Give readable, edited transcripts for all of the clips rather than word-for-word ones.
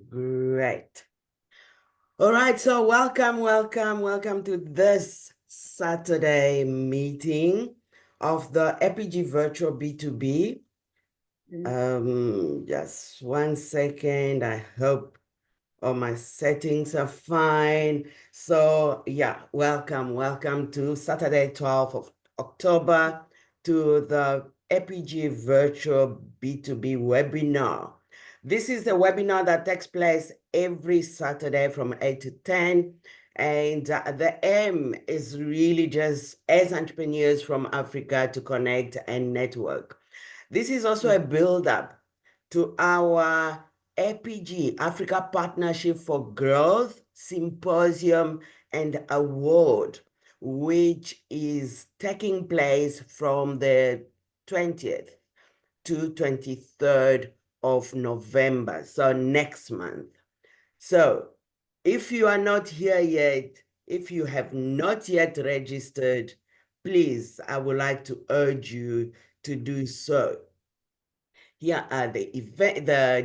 Great. All right, so welcome to this Saturday meeting of the EPG Virtual B2B. Just 1 second. I hope all my settings are fine. So yeah, welcome to Saturday, 12th of October to the EPG Virtual B2B webinar. This is a webinar that takes place every Saturday from 8 to 10. And the aim is really just as entrepreneurs from Africa to connect and network. This is also a build-up to our APG, Africa Partnership for Growth Symposium and Award, which is taking place from the 20th to 23rd of November, so next month. So if you are not here yet, if you have not yet registered, please, I would like to urge you to do so. Here are the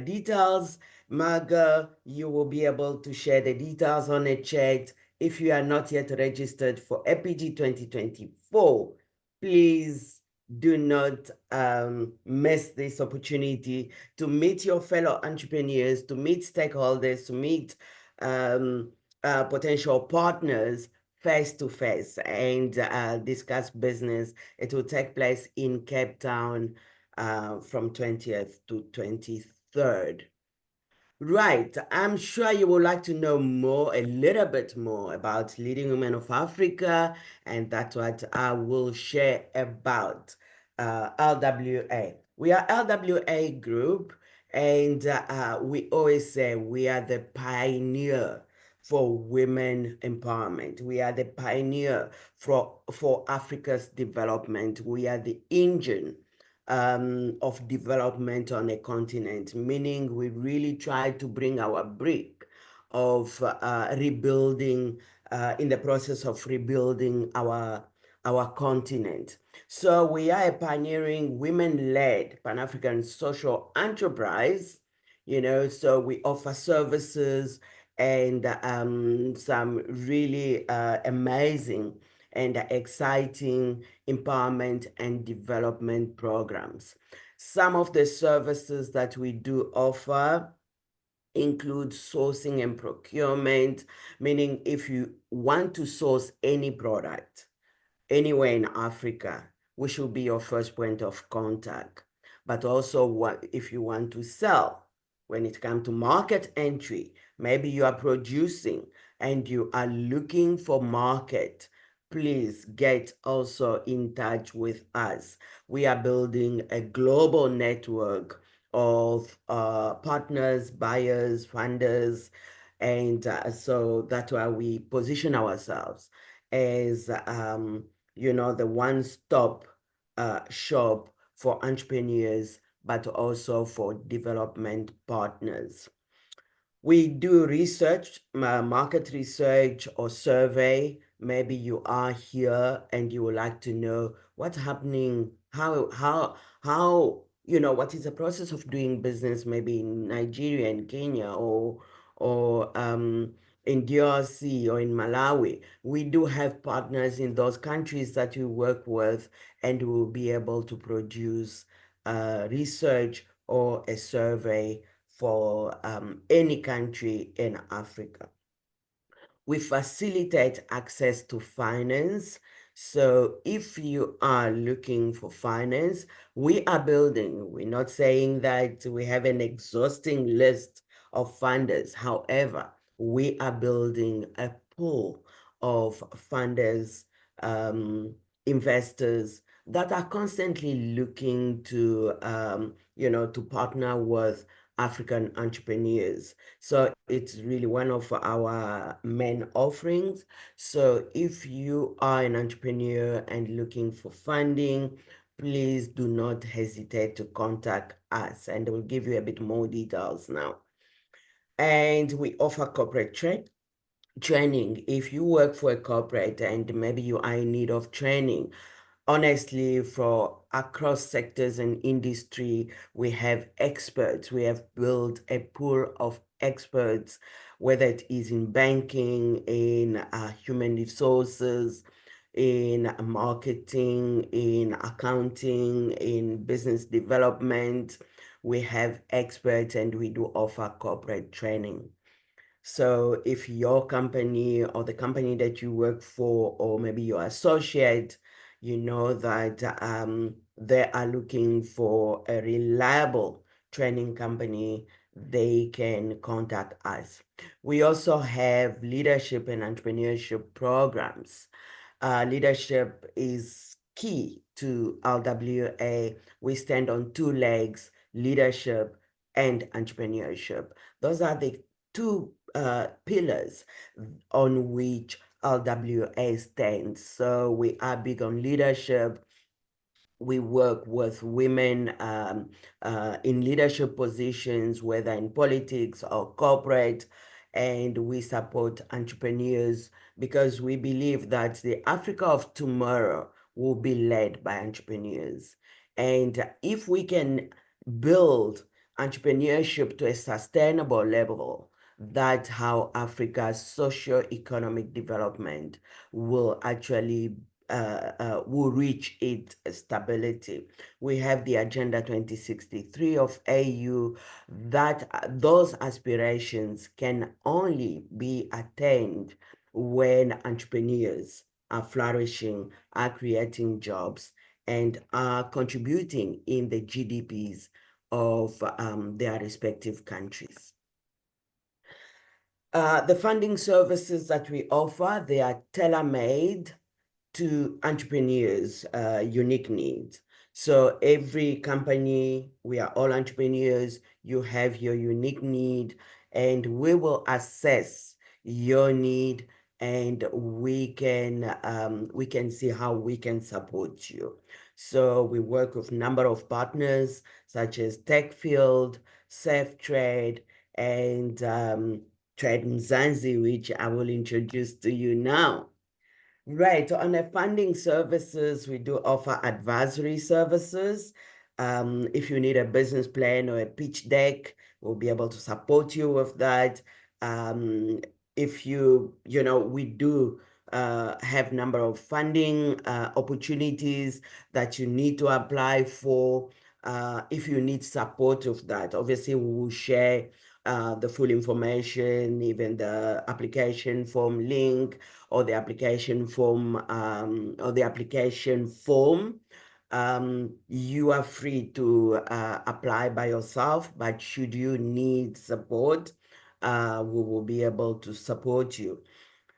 details. Marga, you will be able to share the details on a chat. If you are not yet registered for EPG 2024, please do not miss this opportunity to meet your fellow entrepreneurs, to meet stakeholders, to meet potential partners face to face and discuss business. It will take place in Cape Town from 20th to 23rd. Right, I'm sure you would like to know a little bit more about Leading Women of Africa, and that's what I will share about LWA. We are LWA Group, and we always say we are the pioneer for women empowerment. We are the pioneer for Africa's development. We are the engine of development on a continent, meaning we really try to bring our brick of rebuilding, in the process of rebuilding our continent. So we are a pioneering women-led Pan-African social enterprise, so we offer services and some really amazing and exciting empowerment and development programs. Some of the services that we do offer include sourcing and procurement, meaning if you want to source any product anywhere in Africa, we should be your first point of contact. But also if you want to sell, when it comes to market entry, maybe you are producing and you are looking for market, please get also in touch with us. We are building a global network of partners, buyers, funders, and so that's why we position ourselves as the one-stop shop for entrepreneurs, but also for development partners. We do research, market research or survey. Maybe you are here and you would like to know what's happening, what is the process of doing business maybe in Nigeria and Kenya or in DRC or in Malawi. We do have partners in those countries that we work with, and we will be able to produce research or a survey for any country in Africa. We facilitate access to finance. So if you are looking for finance, we are building. We're not saying that we have an exhausting list of funders. However, we are building a pool of funders, investors that are constantly looking to, to partner with African entrepreneurs. So it's really one of our main offerings. So if you are an entrepreneur and looking for funding, please do not hesitate to contact us, and we'll give you a bit more details now. And we offer corporate training. If you work for a corporate and maybe you are in need of training, honestly, for across sectors and industry, we have experts. We have built a pool of experts, whether it is in banking, in human resources, in marketing, in accounting, in business development. We have experts and we do offer corporate training. So if your company or the company that you work for, or maybe your associate, you know that they are looking for a reliable training company, they can contact us. We also have leadership and entrepreneurship programs. Leadership is key to RWA. We stand on two legs, leadership and entrepreneurship. Those are the two pillars on which RWA stands. So we are big on leadership. We work with women in leadership positions, whether in politics or corporate, and we support entrepreneurs because we believe that the Africa of tomorrow will be led by entrepreneurs. And if we can build entrepreneurship to a sustainable level, that's how Africa's socio-economic development will actually will reach its stability. We have the Agenda 2063 of AU that those aspirations can only be attained when entrepreneurs are flourishing, are creating jobs, and are contributing in the GDPs of their respective countries. The funding services that we offer, they are tailor-made to entrepreneurs' unique needs. So every company, we are all entrepreneurs, you have your unique need, and we will assess your need, and we can see how we can support you. So we work with a number of partners such as TechField, Safe Trade, and Trade Mzansi, which I will introduce to you now. Right. On the funding services, we do offer advisory services. If you need a business plan or a pitch deck, we'll be able to support you with that. If we do have number of funding opportunities that you need to apply for. If you need support of that, obviously we will share the full information, even the application form link, or the application form you are free to apply by yourself, but should you need support, we will be able to support you.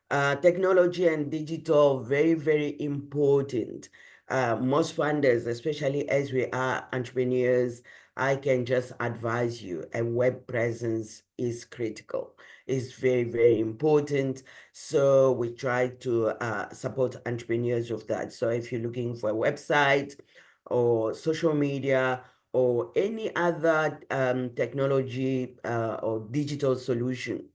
Technology and digital, very, very important. Most funders, especially as we are entrepreneurs, I can just advise you, a web presence is critical. It's very, very important. So we try to support entrepreneurs with that. So if you're looking for a website or social media or any other technology or digital solution,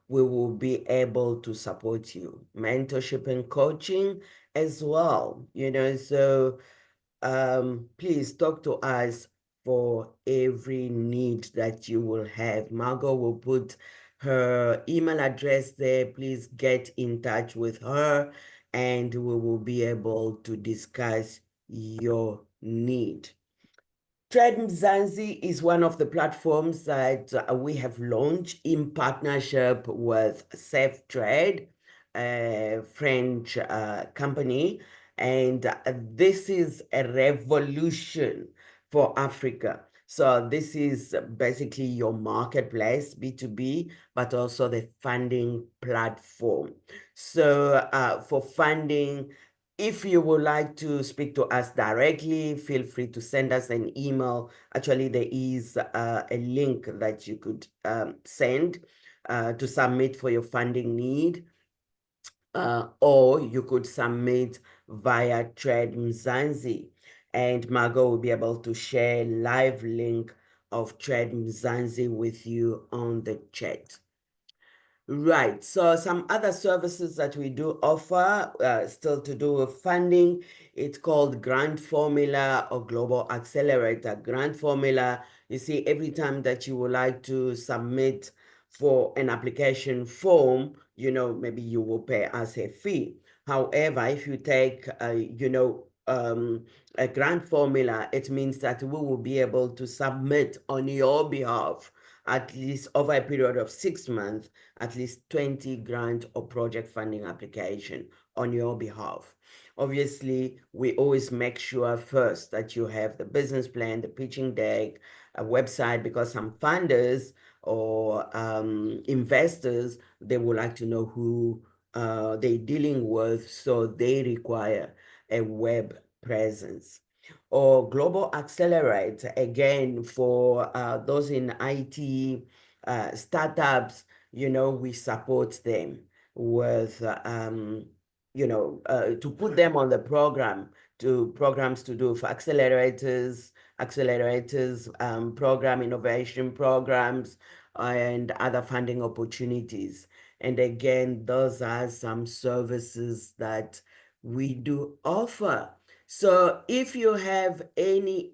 we will be able to support you. Mentorship and coaching as well, so please talk to us for every need that you will have. Margot will put her email address there. Please get in touch with her and we will be able to discuss your need. Trade Mzansi is one of the platforms that we have launched in partnership with Safe Trade, a French company. And this is a revolution for Africa. So this is basically your marketplace, B2B, but also the funding platform. So for funding, if you would like to speak to us directly, feel free to send us an email. Actually, there is a link that you could send to submit for your funding need. Or you could submit via Trade Mzansi, and Margot will be able to share live link of Trade Mzansi with you on the chat. Right. So some other services that we do offer, still to do with funding, it's called Grant Formula or Global Accelerator. Grant Formula, you see, every time that you would like to submit for an application form, maybe you will pay us a fee. However, if you take, a grant formula, it means that we will be able to submit on your behalf, at least over a period of 6 months, at least 20 grant or project funding application on your behalf. Obviously, we always make sure first that you have the business plan, the pitching deck, a website, because some funders or investors, they would like to know who they're dealing with, so they require a web presence. Or Global Accelerate, again, for those in IT, startups, we support them with, to put them on the programs to do for accelerators, program innovation programs, and other funding opportunities. And again, those are some services that we do offer. So if you have any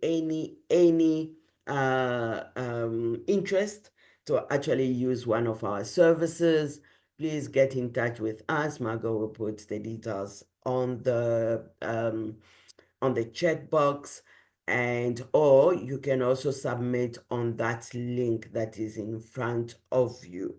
interest to actually use one of our services, please get in touch with us. Margot will put the details on the chat box, or you can also submit on that link that is in front of you.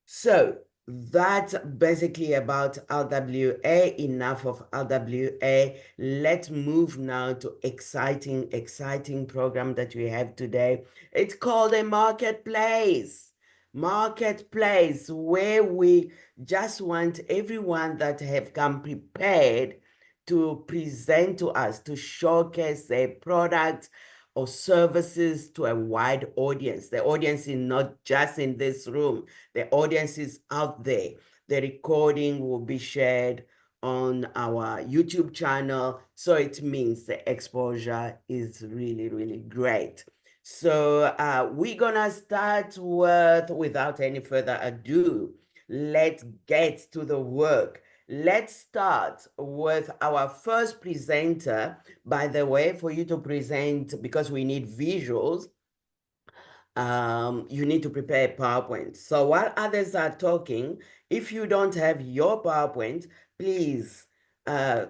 So that's basically about RWA. Enough of RWA. Let's move now to exciting program that we have today. It's called a marketplace. Marketplace, where we just want everyone that have come prepared to present to us, to showcase their products or services to a wide audience. The audience is not just in this room. The audience is out there. The recording will be shared on our YouTube channel. So it means the exposure is really, really great. So we're gonna start without any further ado, let's get to the work. Let's start with our first presenter. By the way, for you to present, because we need visuals, you need to prepare a PowerPoint. So while others are talking, if you don't have your PowerPoint, please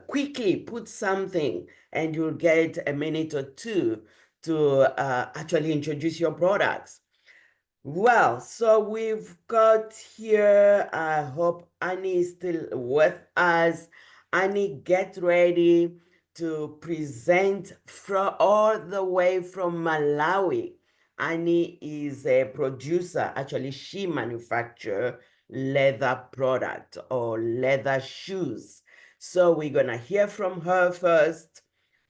quickly put something, and you'll get a minute or two to actually introduce your products. Well, so we've got here, I hope Annie is still with us. Annie, get ready to present from all the way from Malawi. Annie is a producer. Actually, she manufactures leather product or leather shoes. So we're gonna hear from her first.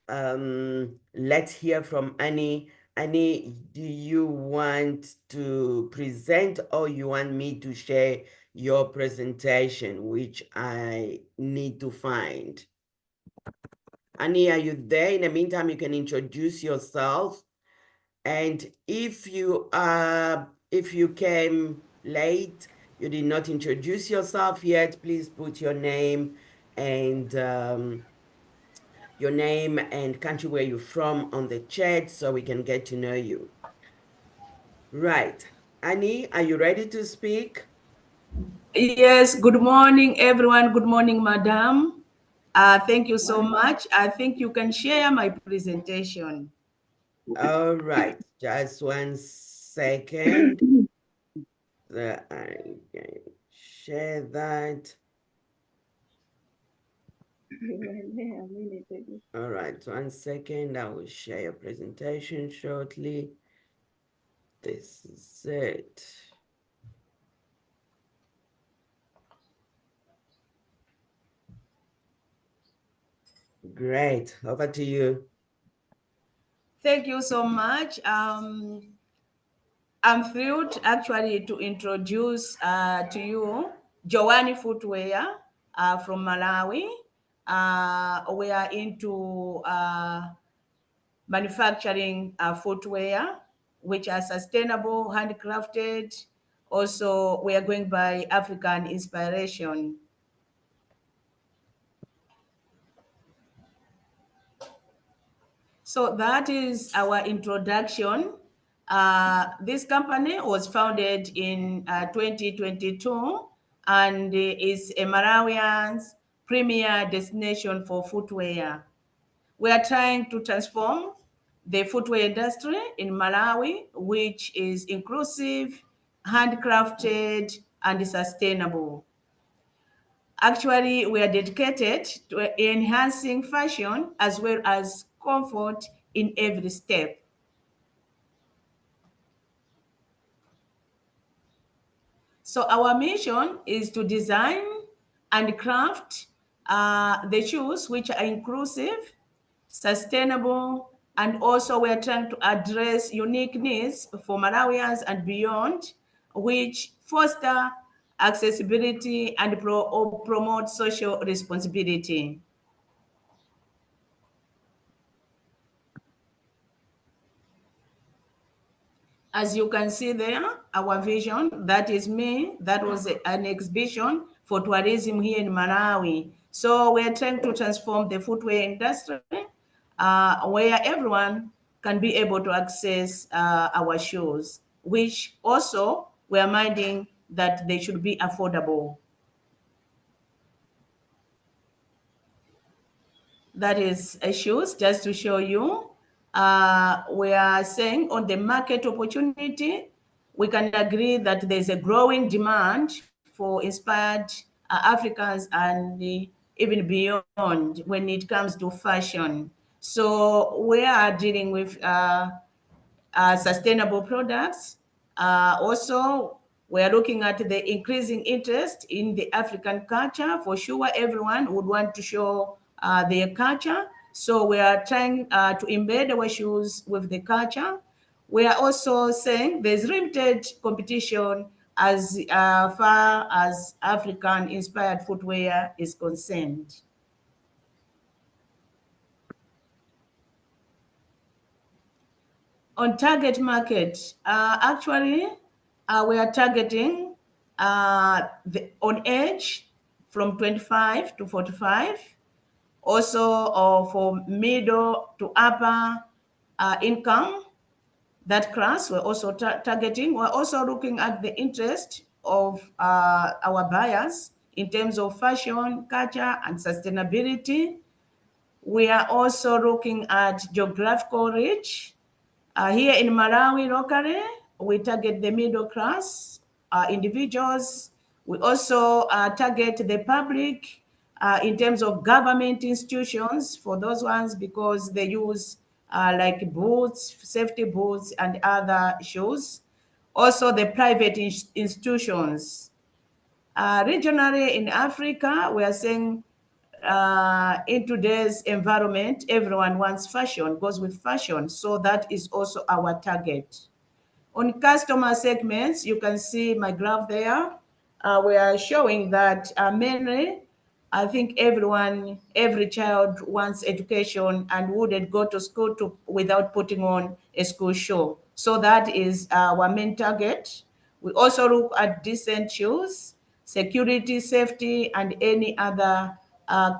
Let's hear from Annie. Annie, do you want to present, or you want me to share your presentation, which I need to find? Annie, are you there? In the meantime, you can introduce yourself. And if you came late, you did not introduce yourself yet, please put your name and country where you're from on the chat so we can get to know you. Right. Annie, are you ready to speak? Yes, good morning, everyone. Good morning, madam. Thank you so much. I think you can share my presentation. All right. Just 1 second. So I can share that. All right. 1 second. I will share your presentation shortly. This is it. Great. Over to you. Thank you so much. I'm thrilled actually to introduce to you Giovanni Footwear from Malawi. We are into manufacturing footwear, which are sustainable, handcrafted, Also, we are going by African inspiration. So that is our introduction. This company was founded in 2022 and is a Malawian's premier destination for footwear. We are trying to transform the footwear industry in Malawi, which is inclusive, handcrafted, and sustainable. Actually, we are dedicated to enhancing fashion as well as comfort in every step. So our mission is to design and craft the shoes which are inclusive, sustainable, and also we're trying to address unique needs for Malawians and beyond, which foster accessibility and promote social responsibility. As you can see there, our vision, that is me, that was an exhibition for tourism here in Malawi. So we're trying to transform the footwear industry where everyone can be able to access our shoes, which also we're minding that they should be affordable. That is shoes, just to show you. We are saying on the market opportunity, we can agree that there's a growing demand for inspired Africans and even beyond when it comes to fashion. So we are dealing with sustainable products. Also, we are looking at the increasing interest in the African culture. For sure, everyone would want to show their culture. So we are trying to embed our shoes with the culture. We are also saying there's limited competition as far as African inspired footwear is concerned. On target market, actually, we are targeting on age from 25 to 45. Also, for middle to upper income, that class we're also targeting. We're also looking at the interest of our buyers in terms of fashion, culture, and sustainability. We are also looking at geographical reach. Here in Malawi locally, we target the middle class individuals. We also target the public in terms of government institutions for those ones because they use like boots, safety boots, and other shoes. Also the private institutions. Regionally in Africa, we are saying in today's environment, everyone wants fashion, goes with fashion. So that is also our target. On customer segments, you can see my graph there. We are showing that mainly, I think every child wants education and wouldn't go to school without putting on a school shoe. So that is our main target. We also look at decent shoes, security, safety, and any other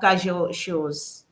casual shoes.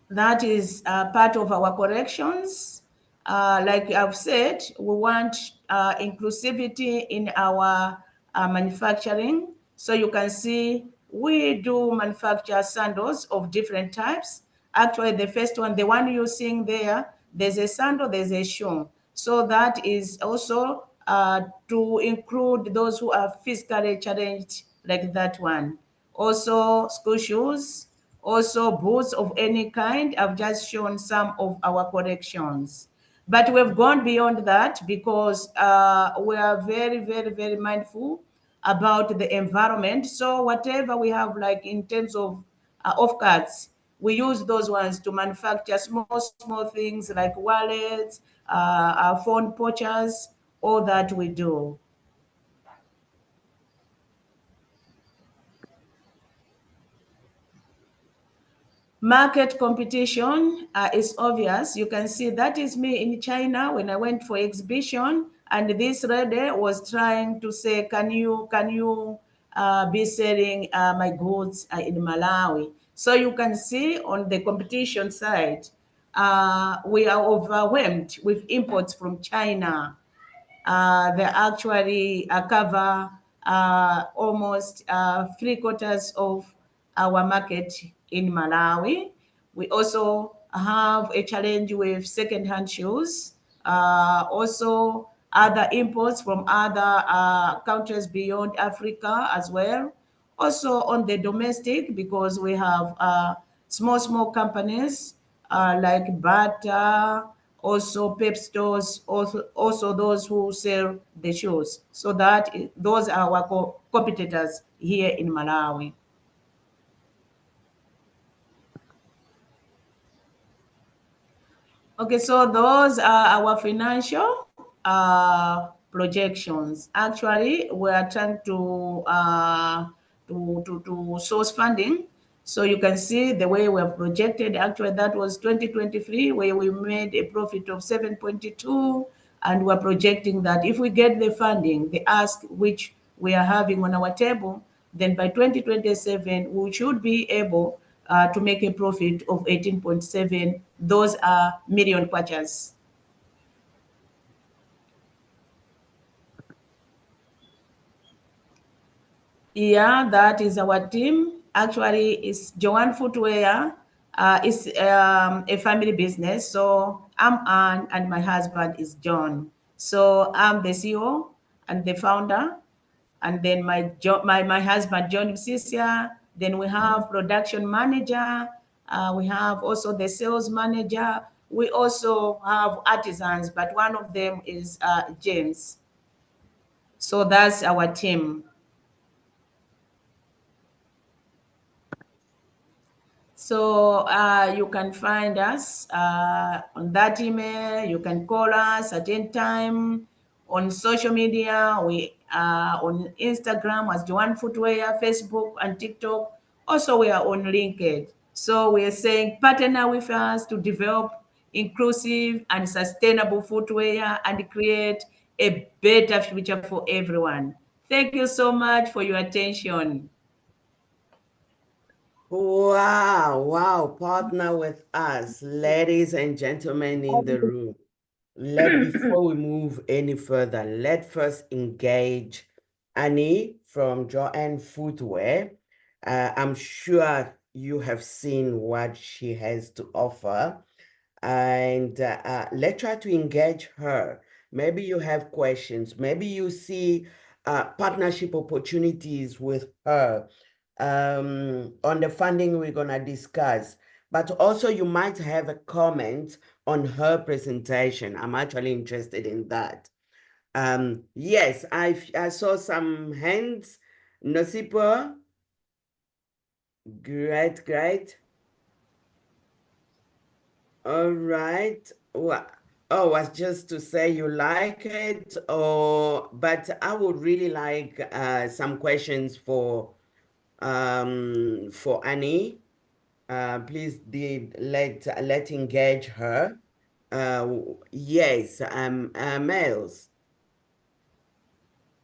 That is part of our corrections. Like I've said, we want inclusivity in our manufacturing. So you can see we do manufacture sandals of different types. Actually, the first one, the one you're seeing there, there's a sandal, there's a shoe. So that is also to include those who are physically challenged like that one. Also, school shoes, also boots of any kind. I've just shown some of our collections. But we've gone beyond that because we are very, very, very mindful about the environment. So whatever we have, like in terms of offcuts, we use those ones to manufacture small, small things like wallets, our phone pouches, all that we do. Market competition is obvious. You can see that is me in China when I went for exhibition, and this lady was trying to say, can you be selling my goods in Malawi? So you can see on the competition side, we are overwhelmed with imports from China. They actually cover almost 3/4 of our market in Malawi. We also have a challenge with second-hand shoes, also other imports from other countries beyond Africa as well. Also on the domestic, because we have small companies like Bata, also pep stores, also those who sell the shoes. So those are our competitors here in Malawi. Okay, so those are our financial projections. Actually, we are trying to source funding. So you can see the way we have projected. Actually, that was 2023, where we made a profit of 7.2, and we're projecting that if we get the funding, the ask which we are having on our table, then by 2027 we should be able to make a profit of 18.7. Those are million kwachas. Yeah, that is our team. Actually, it's Joanne Footwear. It's a family business. So I'm Anne and my husband is John. So I'm the CEO and the founder. And then my husband John Msisia. Then we have production manager. We have also the sales manager. We also have artisans, but one of them is James. So that's our team. So you can find us on that email. You can call us at any time. On social media, we are on Instagram as Joanne Footwear, Facebook and TikTok. Also, we are on LinkedIn. So we are saying partner with us to develop inclusive and sustainable footwear and create a better future for everyone. Thank you so much for your attention. Wow, wow, partner with us, ladies and gentlemen in the room. Before we move any further, let first engage Annie from Joanne Footwear. I'm sure you have seen what she has to offer, and let's try to engage her. Maybe you have questions. Maybe you see partnership opportunities with her on the funding we're going to discuss. But also, you might have a comment on her presentation. I'm actually interested in that. Yes, I saw some hands. Nosipo, great, great. All right. Well, oh, was just to say you like it, or but I would really like some questions for Annie. Please did let engage her. Yes, males.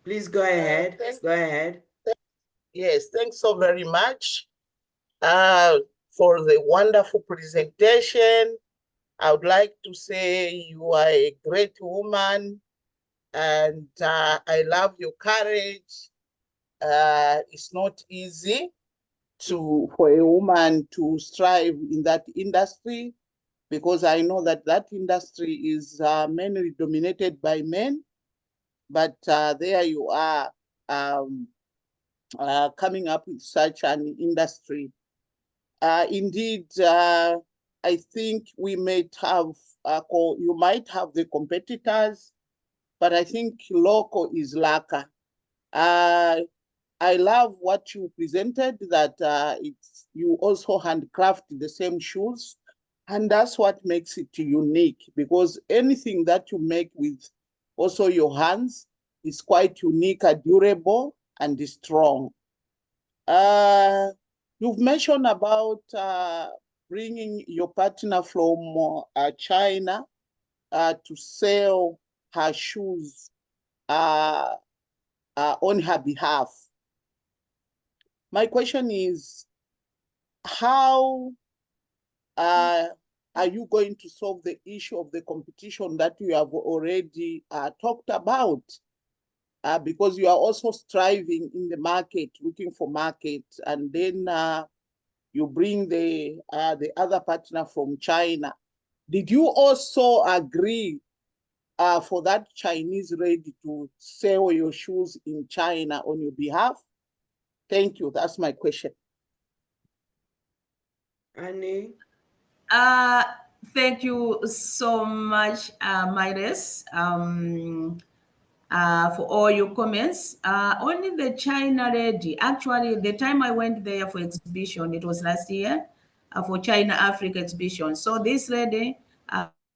Please go ahead. Go ahead. Yes, thanks so very much uh, for the wonderful presentation. I would like to say you are a great woman, and I love your courage. It's not easy for a woman to strive in that industry, because I know that industry is mainly dominated by men, but there you are, coming up with such an industry. Indeed, I think we might have, you might have the competitors, but I think local is lacquer. I love what you presented, that you also handcraft the same shoes. And that's what makes it unique, because anything that you make with also your hands is quite unique, and durable, and strong. You've mentioned about bringing your partner from China to sell her shoes on her behalf. My question is, how are you going to solve the issue of the competition that you have already talked about? Because you are also striving in the market, looking for market, and then you bring the other partner from China. Did you also agree for that Chinese lady to sell your shoes in China on your behalf? Thank you. That's my question. Annie? Thank you so much, Myres, for all your comments. Only the China lady, actually, the time I went there for exhibition, it was last year, for China Africa exhibition. So this lady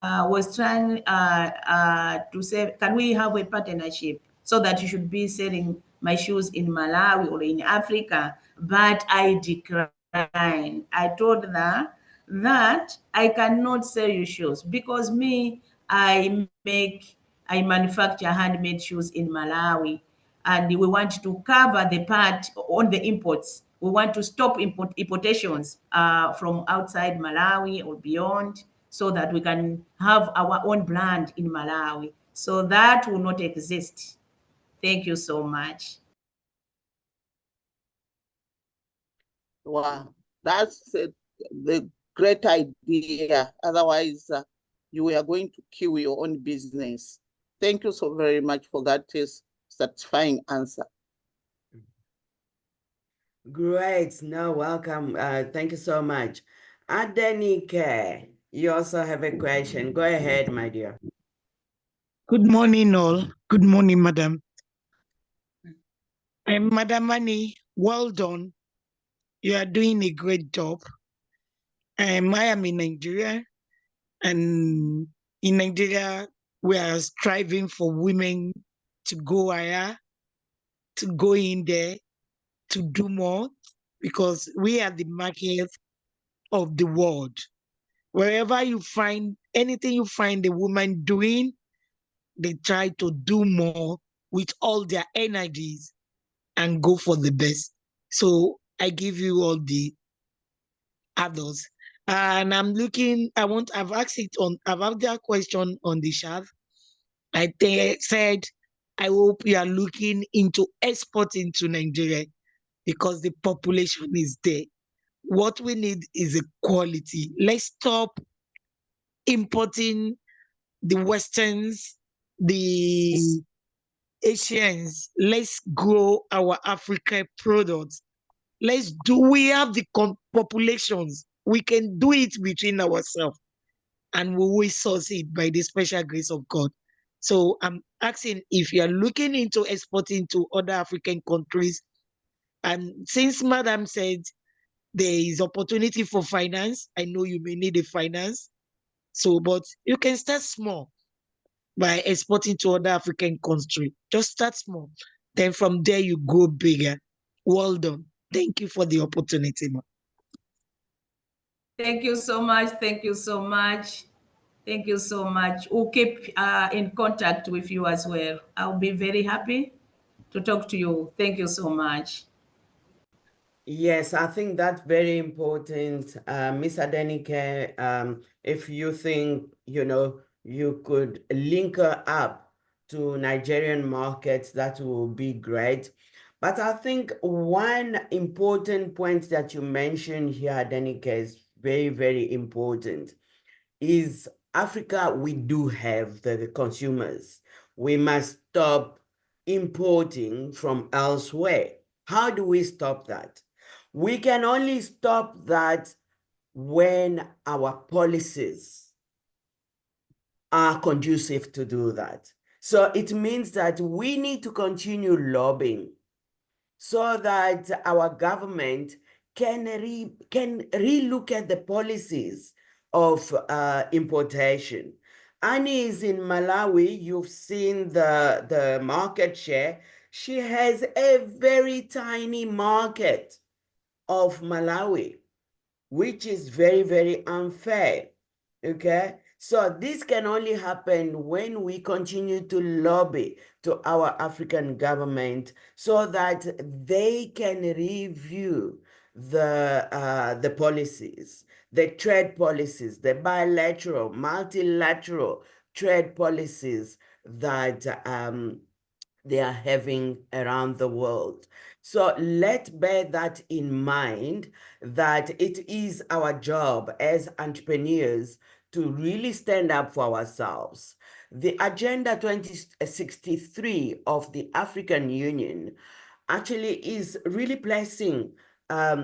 was trying to say, can we have a partnership so that you should be selling my shoes in Malawi or in Africa? But I declined. I told her that I cannot sell you shoes because me, I manufacture handmade shoes in Malawi, and we want to cover the part on the imports. We want to stop importations from outside Malawi or beyond, so that we can have our own brand in Malawi. So that will not exist. Thank you so much. Wow, that's the great idea. Otherwise, you are going to kill your own business. Thank you so very much for that satisfying answer. Great. No, welcome. Thank you so much. Adenike, you also have a question. Go ahead, my dear. Good morning, all. Good morning, madam. Madam Annie, well done. You are doing a great job. I am in Nigeria, and in Nigeria, we are striving for women to go higher, to go in there, to do more, because we are the market of the world. Wherever you find anything you find a woman doing, they try to do more with all their energies and go for the best. So I give you all the others. And I've asked that question on the chat. Said, I hope you are looking into exporting to Nigeria because the population is there. What we need is a quality. Let's stop importing the Westerns, the Asians. Let's grow our African products. We have the populations. We can do it between ourselves, and we will succeed by the special grace of God. So I'm asking if you are looking into exporting to other African countries. And since Madam said there is opportunity for finance, I know you may need a finance. But you can start small by exporting to other African countries. Just start small. Then from there you go bigger. Well done. Thank you for the opportunity, ma'am. Thank you so much. Thank you so much. Thank you so much. We'll keep in contact with you as well. I'll be very happy to talk to you. Thank you so much. Yes, I think that's very important. Miss Adenike, if you think, you could link her up to Nigerian markets, that will be great. But I think one important point that you mentioned here, Adenike, is very, very important, is Africa, we do have the consumers. We must stop importing from elsewhere. How do we stop that? We can only stop that when our policies are conducive to do that. So it means that we need to continue lobbying so that our government can relook at the policies of importation. Annie is in Malawi. You've seen the market share. She has a very tiny market of Malawi. which is very, very unfair. Okay, so this can only happen when we continue to lobby to our African government so that they can review the policies, the trade policies, the bilateral, multilateral trade policies that they are having around the world. So let's bear that in mind, that it is our job as entrepreneurs to really stand up for ourselves. The Agenda 2063 of the African Union actually is really placing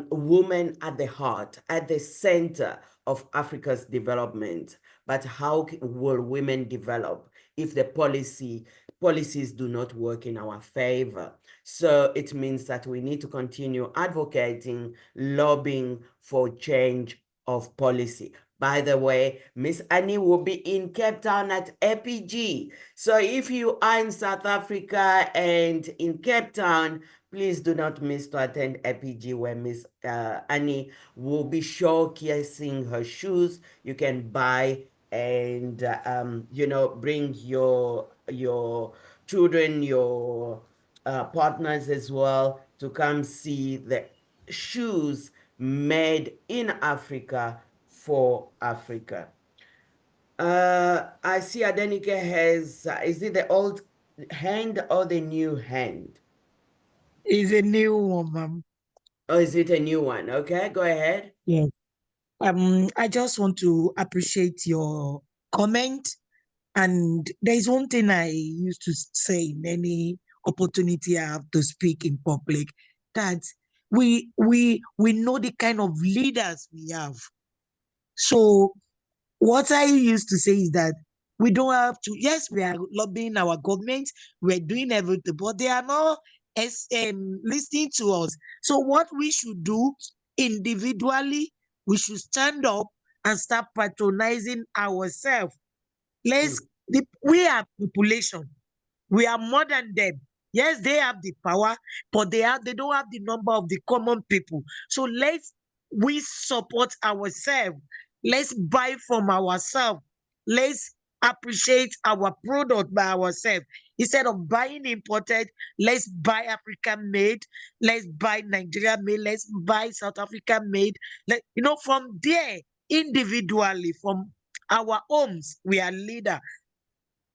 women at the heart, at the center of Africa's development. But how will women develop if the policies do not work in our favor? So it means that we need to continue advocating, lobbying for change of policy. By the way, Miss Annie will be in Cape Town at APG. So if you are in South Africa and in Cape Town, please do not miss to attend APG, where Miss Annie will be showcasing her shoes. You can buy and bring your children, your partners as well, to come see the shoes made in Africa for Africa. I see Adenike has, is it the old hand or the new hand? Is a new one, ma'am. Or is it a new one? Okay, go ahead. Yes. I just want to appreciate your comment. And there is one thing I used to say in any opportunity I have to speak in public, that we know the kind of leaders we have. So what I used to say is that we don't have to, yes, we are lobbying our government, we're doing everything, but they are not listening to us. So what we should do individually, we should stand up and start patronizing ourselves. Let's, we are population. We are more than them. Yes, they have the power, but they don't have the number of the common people. So let's we support ourselves. Let's buy from ourselves. Let's appreciate our product by ourselves. Instead of buying imported, let's buy African made. Let's buy Nigeria made. Let's buy South Africa made. From there, individually, from our homes, we are leader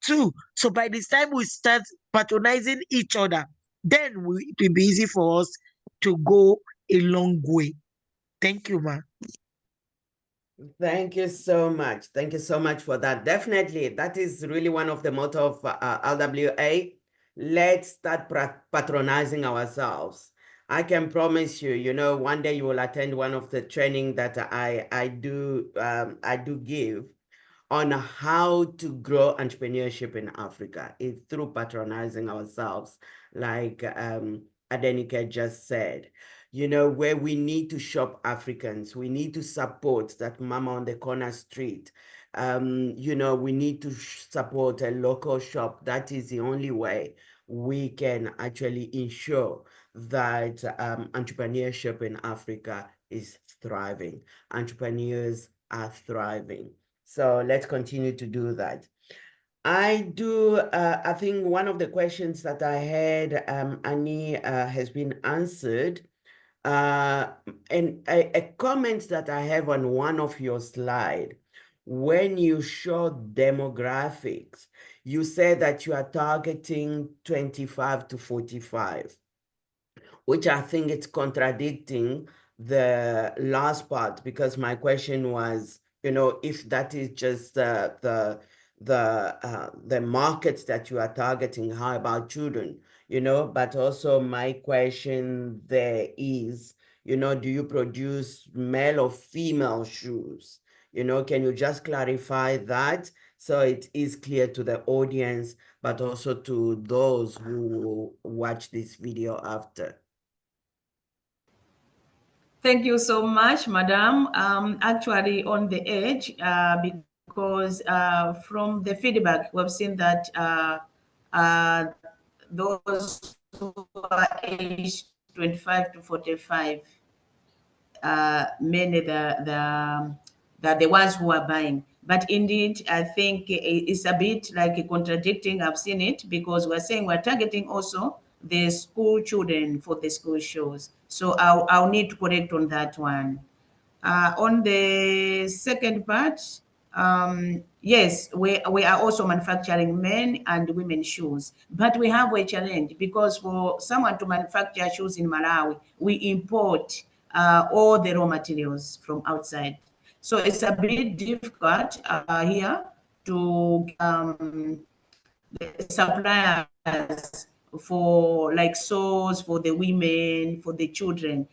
too. So by this time we start patronizing each other, then it will be easy for us to go a long way. Thank you, ma. Thank you so much. Thank you so much for that. Definitely, that is really one of the motto of LWA. Let's start patronizing ourselves. I can promise you, one day you will attend one of the training that I do give on how to grow entrepreneurship in Africa. It's through patronizing ourselves, like Adenike just said. Where we need to shop Africans, we need to support that mama on the corner street. We need to support a local shop. That is the only way we can actually ensure that entrepreneurship in Africa is thriving. Entrepreneurs are thriving. So let's continue to do that. I think one of the questions that I had, Annie, has been answered. And a comment that I have on one of your slides, when you show demographics, you say that you are targeting 25 to 45, which I think it's contradicting the last part, because my question was, if that is just the markets that you are targeting, how about children? But also my question there is, do you produce male or female shoes? Can you just clarify that so it is clear to the audience, but also to those who watch this video after? Thank you so much, Madam. Actually, on the edge, because from the feedback, we've seen that those who are aged 25 to 45, mainly the ones who are buying. But indeed, I think it's a bit like contradicting. I've seen it because we're saying we're targeting also the school children for the school shows. So I'll need to correct on that one. On the second part, yes, we are also manufacturing men and women shoes, but we have a challenge because for someone to manufacture shoes in Malawi, we import all the raw materials from outside. So it's a bit difficult here to the suppliers for like soles for the women, for the children,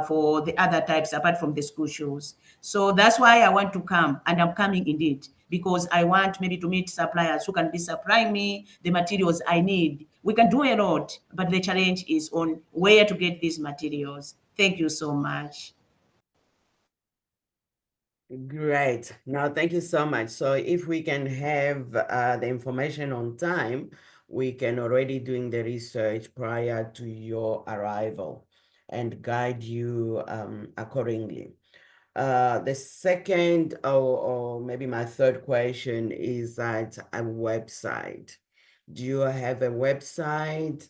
for the other types apart from the school shoes. So that's why I want to come, and I'm coming indeed because I want maybe to meet suppliers who can be supplying me the materials I need. We can do a lot, but the challenge is on where to get these materials. Thank you so much. Great. Now, thank you so much. So if we can have the information on time, we can already doing the research prior to your arrival and guide you accordingly. The second or maybe my third question is that a website. Do you have a website?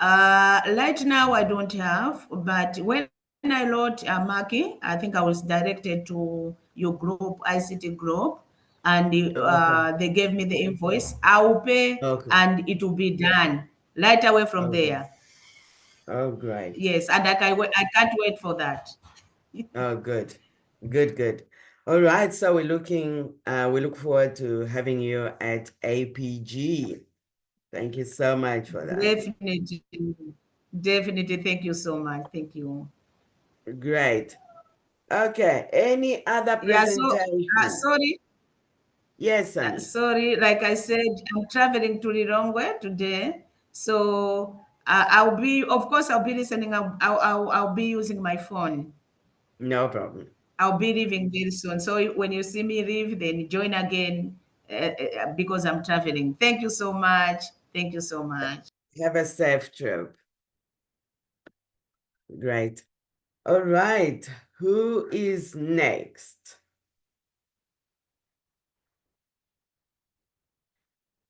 Right now, I don't have, but when I wrote Maki, I think I was directed to your group, ICT group, and Okay. they gave me the invoice. I will pay, Okay. and it will be done right away from Okay. there. Oh, great. Yes, and I can't wait for that. Oh, good. Good, good. All right. So we look forward to having you at APG. Thank you so much for that. Definitely, definitely. Thank you so much. Thank you. Great. Okay. Any other Yeah. So, presentation? sorry. Yes, Sunny. Sorry, like I said, I'm traveling to Lilongwe today. So I'll be, of course, I'll be listening. I'll be using my phone. No problem. I'll be leaving very soon. So when you see me leave, then join again because I'm traveling. Thank you so much. Thank you so much. Have a safe trip. Great. All right. Who is next?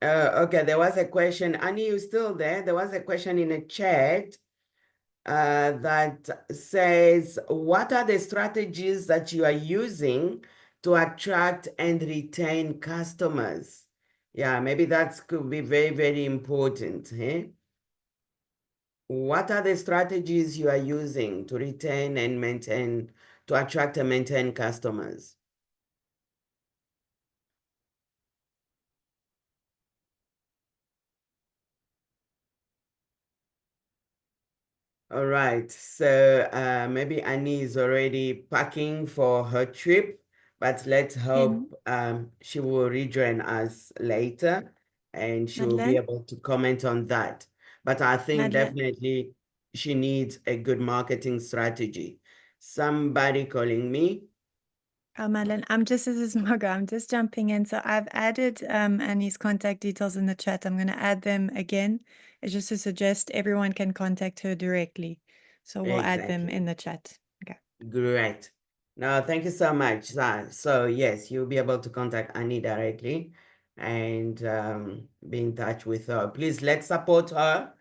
Okay, there was a question. Annie, you still there? There was a question in the chat that says, what are the strategies that you are using to attract and retain customers? Yeah, maybe that could be very, very important. Eh? What are the strategies you are using to retain and maintain, to attract and maintain customers? All right, so maybe Annie is already packing for her trip, but let's hope she will rejoin us later and she will be Madeleine? able to comment on that. But I think Madeleine? definitely she needs a good marketing strategy. Somebody calling me. Oh, Madeleine, this is Margot. I'm just jumping in. So I've added Annie's contact details in the chat. I'm going to add them again. It's just to suggest everyone can contact her directly. So we'll add them Exactly. in the chat. Okay. Great. No, thank you so much. So yes, you'll be able to contact Annie directly and be in touch with her. Please let's support her.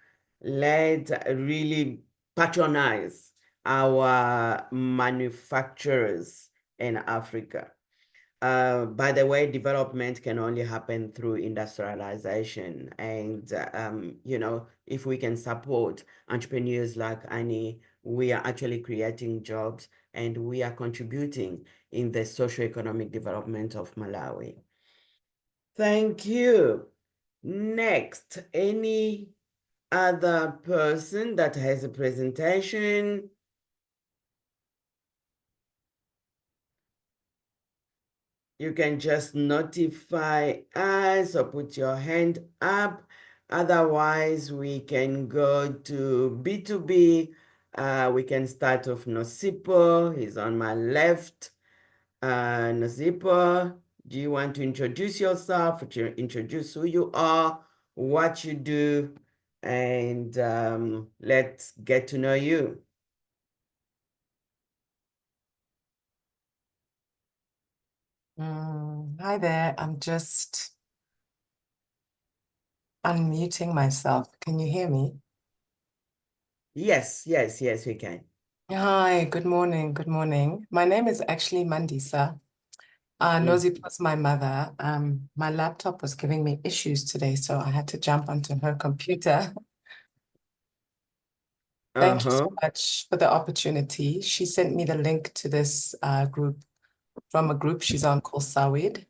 Let's really patronize our manufacturers in Africa. By the way, development can only happen through industrialization. And, if we can support entrepreneurs like Annie, we are actually creating jobs and we are contributing in the socio-economic development of Malawi. Thank you. Next, any other person that has a presentation? You can just notify us or put your hand up. Otherwise, we can go to B2B. We can start off Nosipo. He's on my left. Nosipo, do you want to introduce yourself, to introduce who you are, what you do, and let's get to know you. Hi there. I'm just unmuting myself. Can you hear me? Yes, yes, yes, we can. Hi, good morning. Good morning. My name is actually Mandisa. Nozi was my mother. My laptop was giving me issues today, so I had to jump onto her computer. Thank you so much for the opportunity. She sent me the link to this group from a group she's on called Sawid.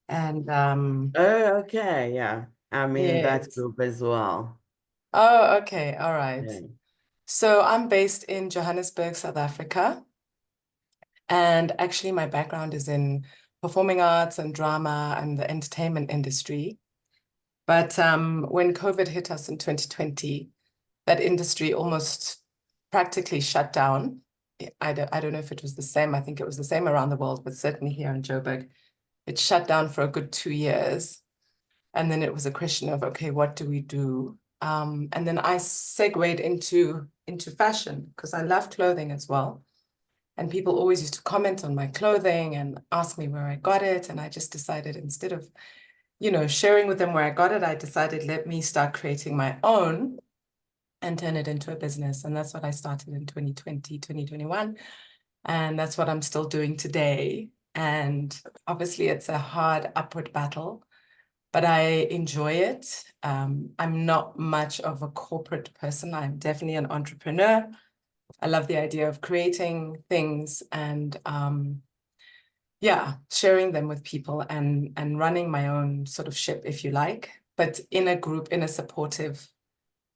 And Oh, okay, yeah. I'm in that yes. group as well. Oh, okay, all right. Yeah. So I'm based in Johannesburg, South Africa. And actually, my background is in performing arts and drama and the entertainment industry. But when COVID hit us in 2020, that industry almost practically shut down. I don't know if it was the same. I think it was the same around the world, but certainly here in Joburg, it shut down for a good 2 years. And then it was a question of, okay, what do we do? And then I segued into fashion because I love clothing as well. And people always used to comment on my clothing and ask me where I got it. And I just decided instead of, sharing with them where I got it, I decided let me start creating my own and turn it into a business. And that's what I started in 2020, 2021. And that's what I'm still doing today. And obviously it's a hard upward battle, but I enjoy it. I'm not much of a corporate person. I'm definitely an entrepreneur. I love the idea of creating things and sharing them with people and running my own sort of ship, if you like, but in a group, in a supportive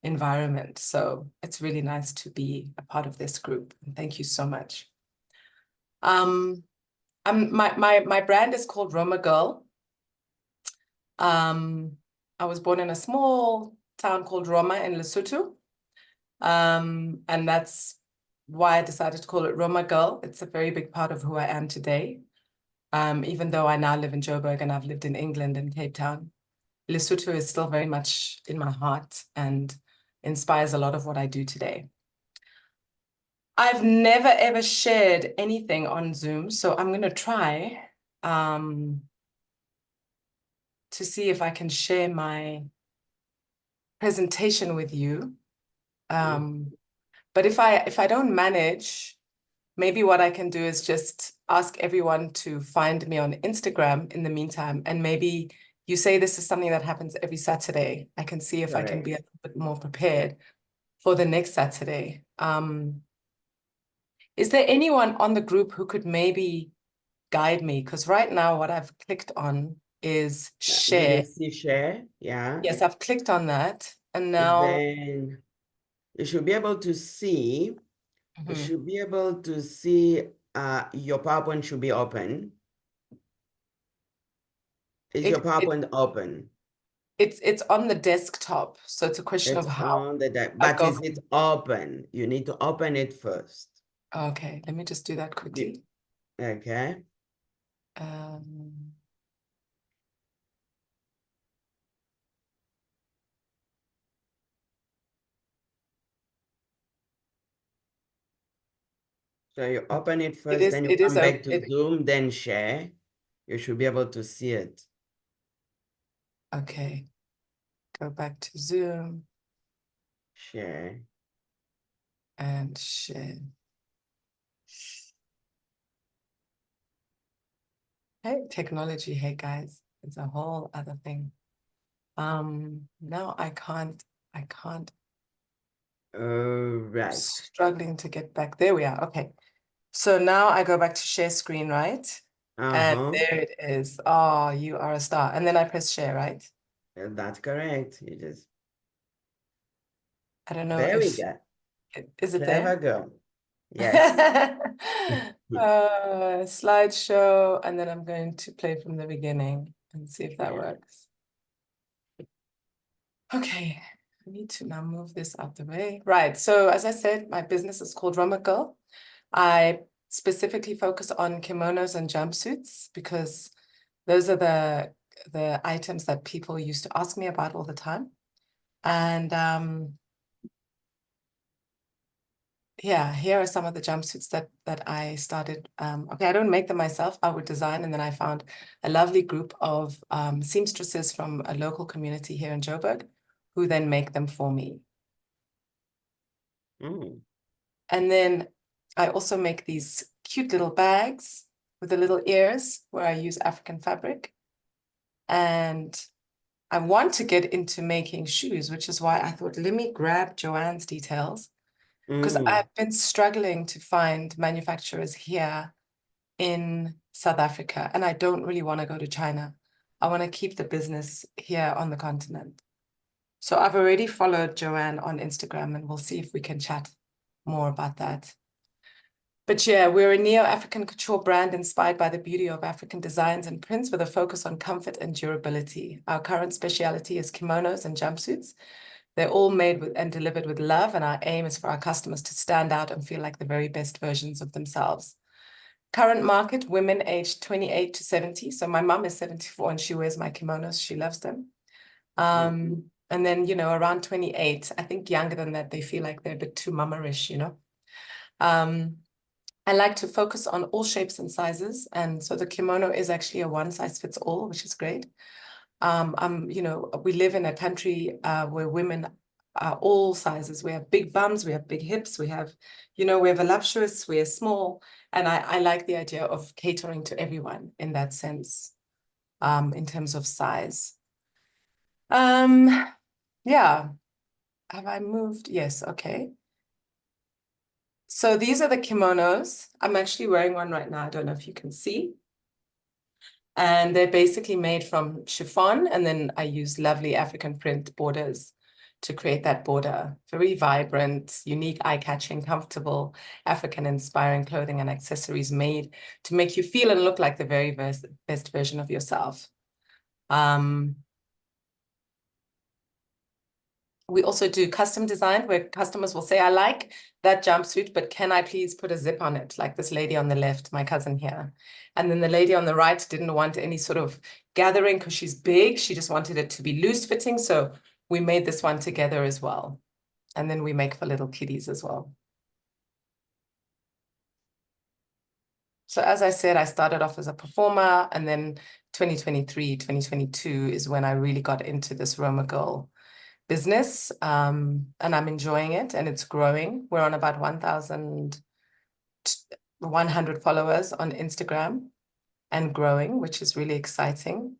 environment. So it's really nice to be a part of this group. And thank you so much. My brand is called Roma Girl. I was born in a small town called Roma in Lesotho. And that's why I decided to call it Roma Girl. It's a very big part of who I am today. Even though I now live in Joburg and I've lived in England and Cape Town, Lesotho is still very much in my heart and inspires a lot of what I do today. I've never ever shared anything on Zoom, so I'm going to try to see if I can share my presentation with you. But if I don't manage, maybe what I can do is just ask everyone to find me on Instagram in the meantime. And maybe you say this is something that happens every Saturday. I can see if I can be a little bit more prepared for the next Saturday. Is there anyone on the group who could maybe guide me? Because right now what I've clicked on is Do share. you see share? Yeah. Yes, I've clicked on that. And now Then you should be able to see, you should be able to see your PowerPoint should be open. Is your PowerPoint open? It's on the desktop, so it's a question It's of how on the I but go. is it open? You need to open it first. Okay, let me just do that quickly. Okay. So you open it first, then you come back to Zoom, then share. You should be able to see it. Okay, go back to Zoom. Share. And share. Hey, technology, hey guys, it's a whole other thing. No, I can't. Right. Struggling to get back. There we are. Okay. So now I go back to share screen, right? And there it is. Oh, you are a star. And then I press share, right? That's correct. You just. I don't know There we if go. is it Clever there? girl. Yes. Slideshow, and then I'm going to play from the beginning and see if that works. Okay, I need to now move this out the way. Right, so as I said, my business is called Roma Girl. I specifically focus on kimonos and jumpsuits because those are the items that people used to ask me about all the time. And yeah, here are some of the jumpsuits that I started. Okay, I don't make them myself. I would design, and then I found a lovely group of seamstresses from a local community here in Joburg, who then make them for me. Mm. And then I also make these cute little bags with the little ears where I use African fabric. And I want to get into making shoes, which is why I thought, let me grab Joanne's details, because I've been struggling to find manufacturers here in South Africa, and I don't really want to go to China. I want to keep the business here on the continent. So I've already followed Joanne on Instagram, and we'll see if we can chat more about that. But yeah, we're a neo-African couture brand inspired by the beauty of African designs and prints with a focus on comfort and durability. Our current specialty is kimonos and jumpsuits. They're all made with and delivered with love, and our aim is for our customers to stand out and feel like the very best versions of themselves. Current market, women aged 28 to 70. So my mom is 74 and she wears my kimonos. She loves them. And then, you know, around 28, I think younger than that, they feel like they're a bit too mama-ish, you know. I like to focus on all shapes and sizes. And so the kimono is actually a one size fits all, which is great. You know, we live in a country where women are all sizes. We have big bums, we have big hips, we have, you know, we have voluptuous, we are small. And I like the idea of catering to everyone in that sense, in terms of size. Yeah. Have I moved? Yes, okay. So these are the kimonos. I'm actually wearing one right now. I don't know if you can see. And they're basically made from chiffon, and then I use lovely African print borders to create that border. Very vibrant, unique, eye-catching, comfortable, African-inspiring clothing and accessories made to make you feel and look like the very best version of yourself. We also do custom design where customers will say, I like that jumpsuit, but can I please put a zip on it? Like this lady on the left, my cousin here. And then the lady on the right didn't want any sort of gathering because she's big. She just wanted it to be loose fitting. So we made this one together as well. And then we make for little kiddies as well. So as I said, I started off as a performer, and then 2023, 2022 is when I really got into this Roma Girl business, and I'm enjoying it, and it's growing. We're on about 1,100 followers on Instagram and growing, which is really exciting.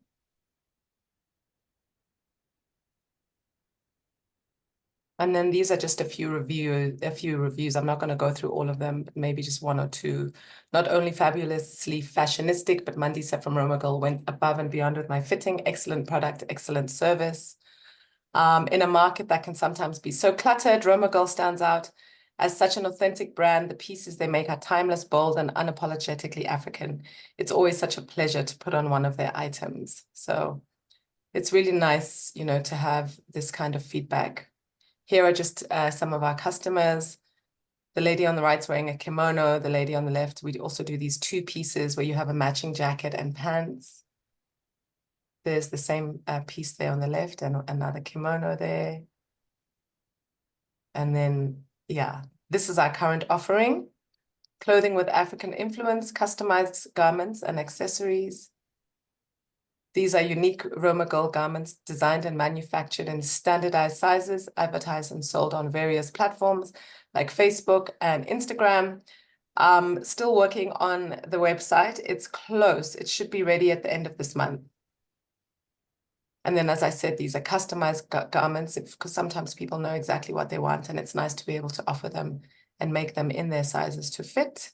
And then these are just a few reviews. I'm not going to go through all of them, but maybe just one or two. Not only fabulously fashionistic, but Mandisa from Roma Girl went above and beyond with my fitting. Excellent product, excellent service. In a market that can sometimes be so cluttered, Roma Girl stands out as such an authentic brand. The pieces they make are timeless, bold, and unapologetically African. It's always such a pleasure to put on one of their items. So it's really nice, you know, to have this kind of feedback. Here are just some of our customers. The lady on the right is wearing a kimono. The lady on the left, we also do these two pieces where you have a matching jacket and pants. There's the same piece there on the left and another kimono there. And then, yeah, this is our current offering. Clothing with African influence, customized garments and accessories. These are unique Roma Girl garments designed and manufactured in standardized sizes, advertised and sold on various platforms like Facebook and Instagram. Still working on the website. It's close. It should be ready at the end of this month. And then, as I said, these are customized garments because sometimes people know exactly what they want, and it's nice to be able to offer them and make them in their sizes to fit.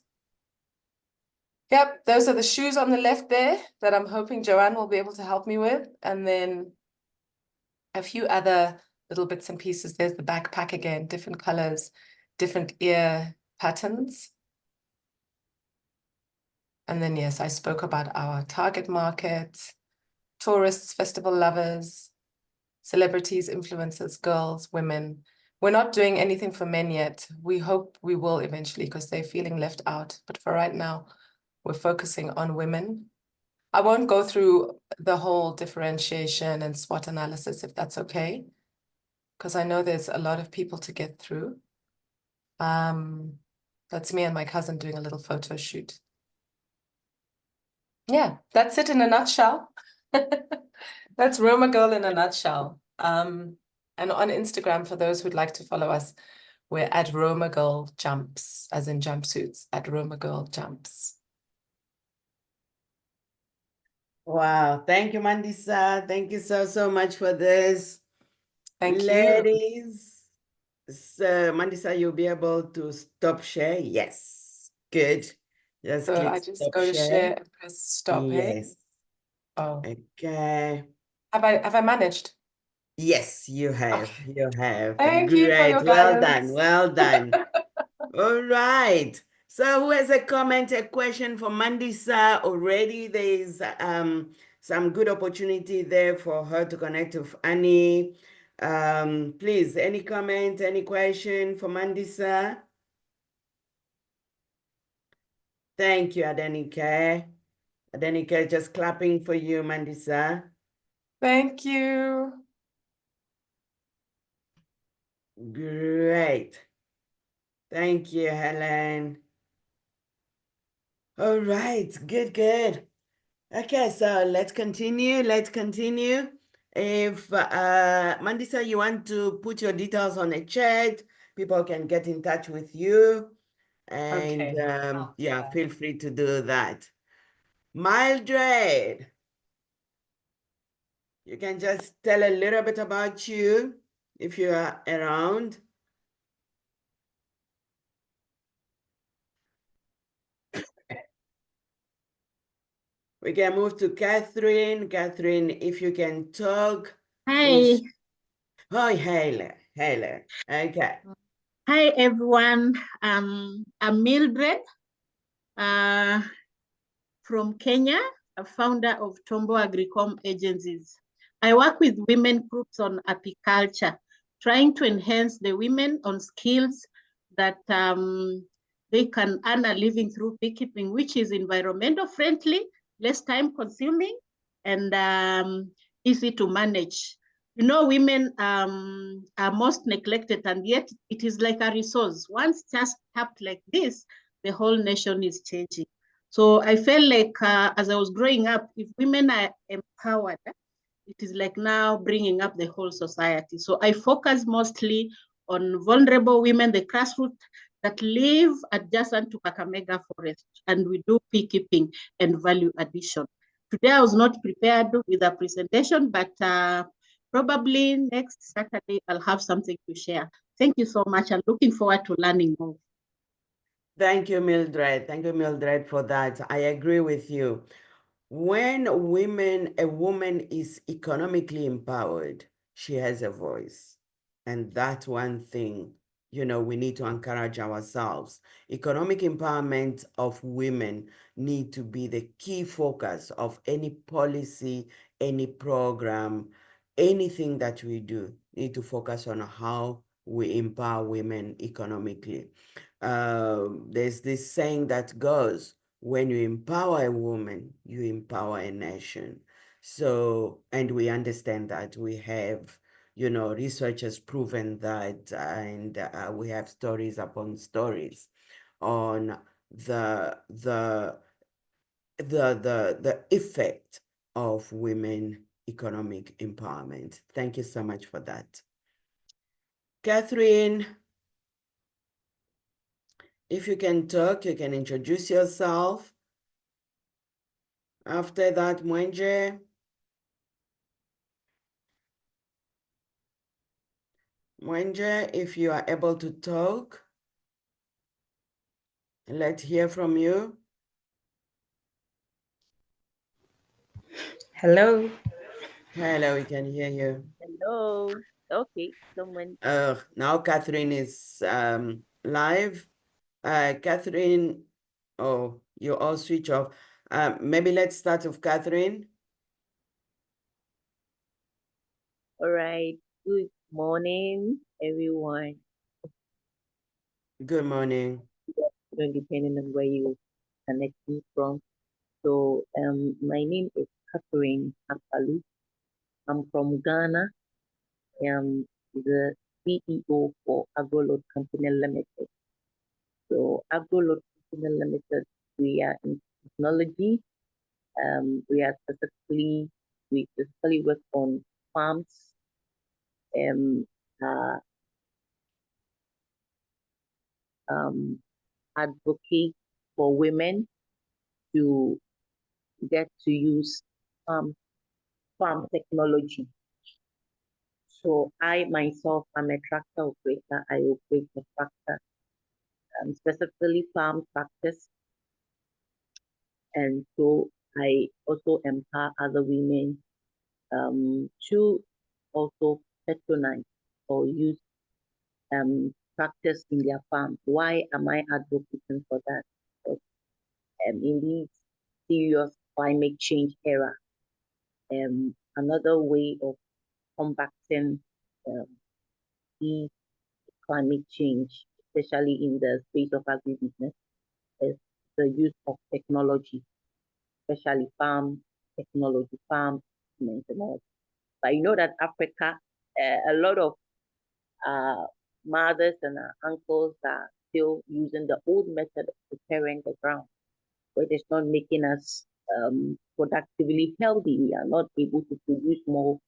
Yep, those are the shoes on the left there that I'm hoping Joanne will be able to help me with. And then a few other little bits and pieces. There's the backpack again, different colors, different ear patterns. And then, yes, I spoke about our target market, tourists, festival lovers, celebrities, influencers, girls, women. We're not doing anything for men yet. We hope we will eventually because they're feeling left out. But for right now, we're focusing on women. I won't go through the whole differentiation and SWOT analysis if that's okay, because I know there's a lot of people to get through. That's me and my cousin doing a little photo shoot. Yeah, that's it in a nutshell. That's Roma Girl in a nutshell. And on Instagram, for those who'd like to follow us, we're at Roma Girl Jumps, as in jumpsuits, at Roma Girl Jumps. Wow. Thank you, Mandisa. Thank you so much for this. Thank you. Ladies. So, Mandisa, you'll be able to stop share? Yes. Good. Just So click I just stop go to share. share and press stop, hey? Yes. Oh, Okay. have I managed? Yes, you have. Okay. You have. Thank you for your Great. Well done. guidance. Well done. All right. So who has a comment, a question for Mandisa already? There's some good opportunity there for her to connect with Annie. Please, any comment, any question for Mandisa? Thank you, Adenike. Adenike, just clapping for you, Mandisa. Thank you. Great. Thank you, Helen. All right, good. Okay, so let's continue. If Mandisa, you want to put your details on a chat, people can get in touch with you. And Okay. yeah, feel free to do that. Mildred, you can just tell a little bit about you if you are around. We can move to Catherine. Catherine, if you can talk. Hi. Oh, Hayley. Okay. Hi, everyone. I'm Mildred from Kenya, a founder of Tombo Agricom Agencies. I work with women groups on apiculture, trying to enhance the women on skills that they can earn a living through beekeeping, which is environmental friendly, less time consuming, and easy to manage. You know, women are most neglected, and yet it is like a resource. Once just tapped like this, the whole nation is changing. So I felt like as I was growing up, if women are empowered, it is like now bringing up the whole society. So I focus mostly on vulnerable women, the grassroots that live adjacent to Kakamega Forest, and we do beekeeping and value addition. Today I was not prepared with a presentation, but probably next Saturday I'll have something to share. Thank you so much. I'm looking forward to learning more. Thank you, Mildred. Thank you, Mildred, for that. I agree with you. When a woman is economically empowered, she has a voice. And that's one thing, we need to encourage ourselves. Economic empowerment of women need to be the key focus of any policy, any program, anything that we do. Need to focus on how we empower women economically. There's this saying that goes, when you empower a woman, you empower a nation. So, and we understand that we have, research has proven that, and we have stories upon stories on the effect of women economic empowerment. Thank you so much for that. Catherine, if you can talk, you can introduce yourself. After that, Mwenje. Mwenje, if you are able to talk, let's hear from you. Hello. Hello, we can hear you. Hello. Okay, someone. Now Catherine is live. Catherine, oh, you all switch off. Maybe let's start with Catherine. All right. Good morning, everyone. Good morning. Depending on where you connecting from. So, my name is Catherine Ampalu. I'm from Ghana. I'm the CEO for AgroLoad Company Limited. So Agro Limited, we are in technology. We specifically work on farms, uh, advocate for women to get to use farm technology. So I myself am a tractor operator. I operate a tractor, specifically farm tractors. And so I also empower other women to also patronize or use tractors in their farm. Why am I advocating for that? Because in this serious climate change era, another way of combating the climate change, especially in the space of agribusiness, is the use of technology, especially farm technology, farm maintenance. But you know that Africa, a lot of mothers and uncles are still using the old method of preparing the ground, which is not making us productively healthy. We are not able to produce more,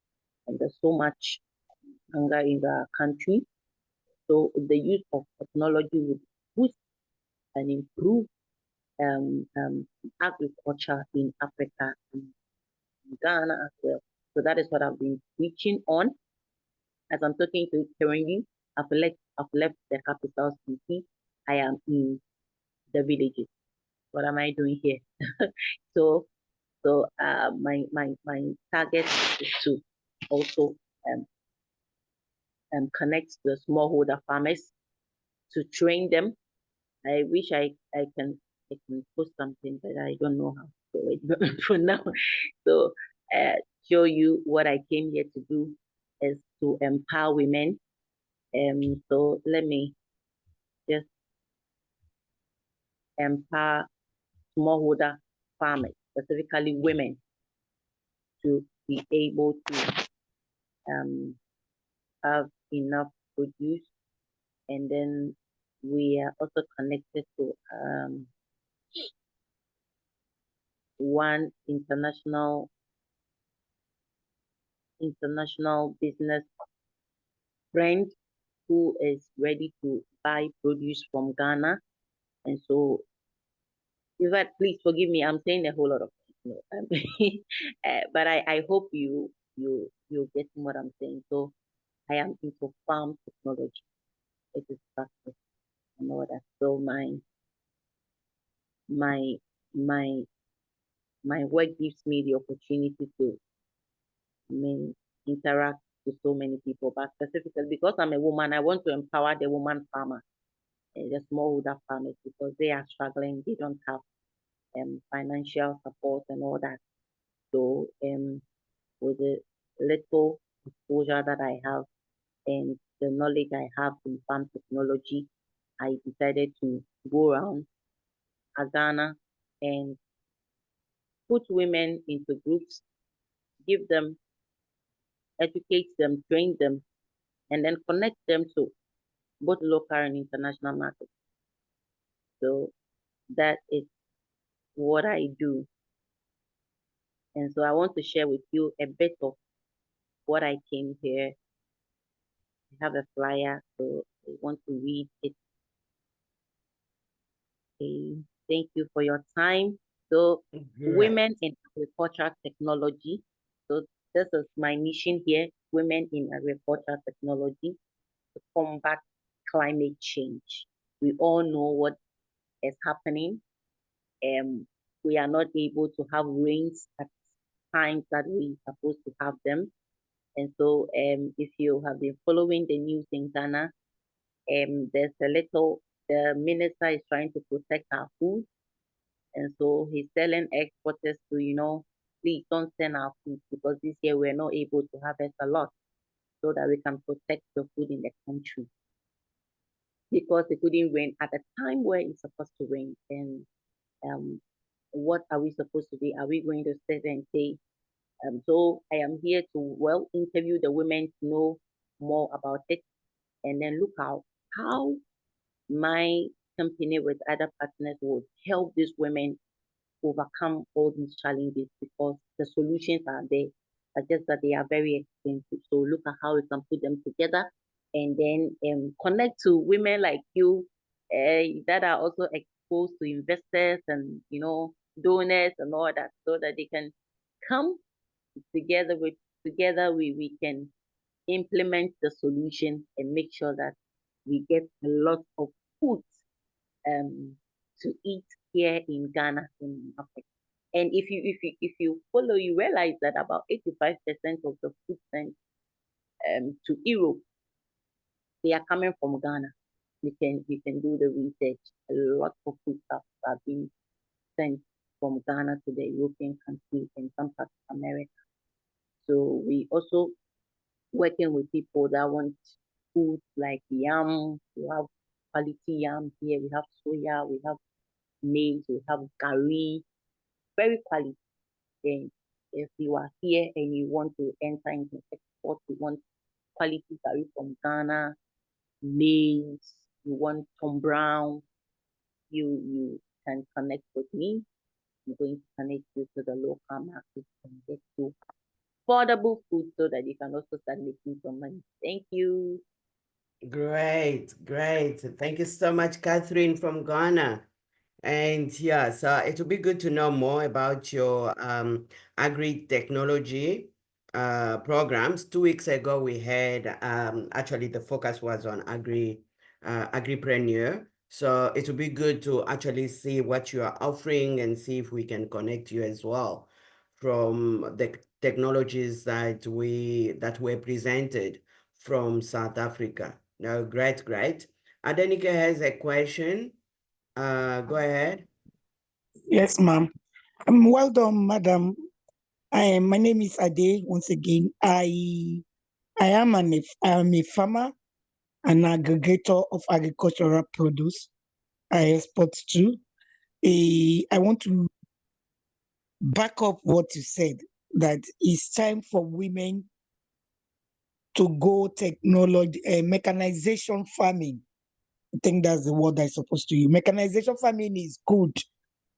and there's so much hunger in the country. So the use of technology would boost and improve agriculture in Africa and Ghana as well. So that is what I've been preaching on. As I'm talking to currently, I've left the capital city. I am in the villages. What am I doing here? so my target is to also connect the smallholder farmers to train them. I wish I can post something, but I don't know how to do it for now. So show you what I came here to do is to empower women. So let me just empower smallholder farmers, specifically women, to be able to have enough produce. And then we are also connected to one international business friend who is ready to buy produce from Ghana. And so, in fact, please forgive me, I'm saying a whole lot of things. But I hope you're getting what I'm saying. So I am into farm technology. It is practice and all that. So my my my work gives me the opportunity to interact with so many people, but specifically because I'm a woman, I want to empower the woman farmer, the smallholder farmers, because they are struggling. They don't have financial support and all that. So with the little exposure that I have and the knowledge I have in farm technology, I decided to go around Ghana and put women into groups, give them, educate them, train them, and then connect them to both local and international markets. So that is what I do. And so I want to share with you a bit of what I came here. I have a flyer, so I want to read it. Okay. Thank you for your time. So women in agricultural technology. So this is my mission here, women in agricultural technology to combat climate change. We all know what is happening. We are not able to have rains at times that we supposed to have them. And so if you have been following the news in Ghana, the minister is trying to protect our food. And so he's telling exporters to, please don't send our food because this year we're not able to harvest a lot so that we can protect the food in the country. Because it couldn't rain at the time where it's supposed to rain. And what are we supposed to do? Are we going to sit and say, so I am here to, interview the women to know more about it and then look out how my company with other partners would help these women overcome all these challenges because the solutions are there, but just that they are very expensive. So look at how we can put them together and then connect to women like you that are also exposed to investors and donors and all that, so that they can come together we can implement the solution and make sure that we get a lot of food to eat here in Ghana, in Africa. And if you follow, you realize that about 85% of the food sent to Europe, they are coming from Ghana. We can do the research. A lot of food stuff are being sent from Ghana to the European countries and some parts of America. So we also working with people that want food like yam. We have quality yam here. We have soya. We have maize. We have curry. Very quality. Then if you are here and you want to enter into export, you want quality curry from Ghana, maize, you want Tom Brown, you can connect with me. I'm going to connect you to the local market and get you affordable food so that you can also start making some money. Thank you. Great, great. Thank you so much, Catherine from Ghana. And yeah, so it would be good to know more about your agri-technology programs. 2 weeks ago, we had actually the focus was on agripreneur. So it would be good to actually see what you are offering and see if we can connect you as well from the technologies that were presented from South Africa. No, great, great. Adenike has a question. Go ahead. Yes, ma'am. Well done, madam. My name is Ade. Once again, I am a farmer, an aggregator of agricultural produce. I export to. I want to back up what you said, that it's time for women to go technology, mechanization farming. I think that's the word I'm supposed to use. Mechanization farming is good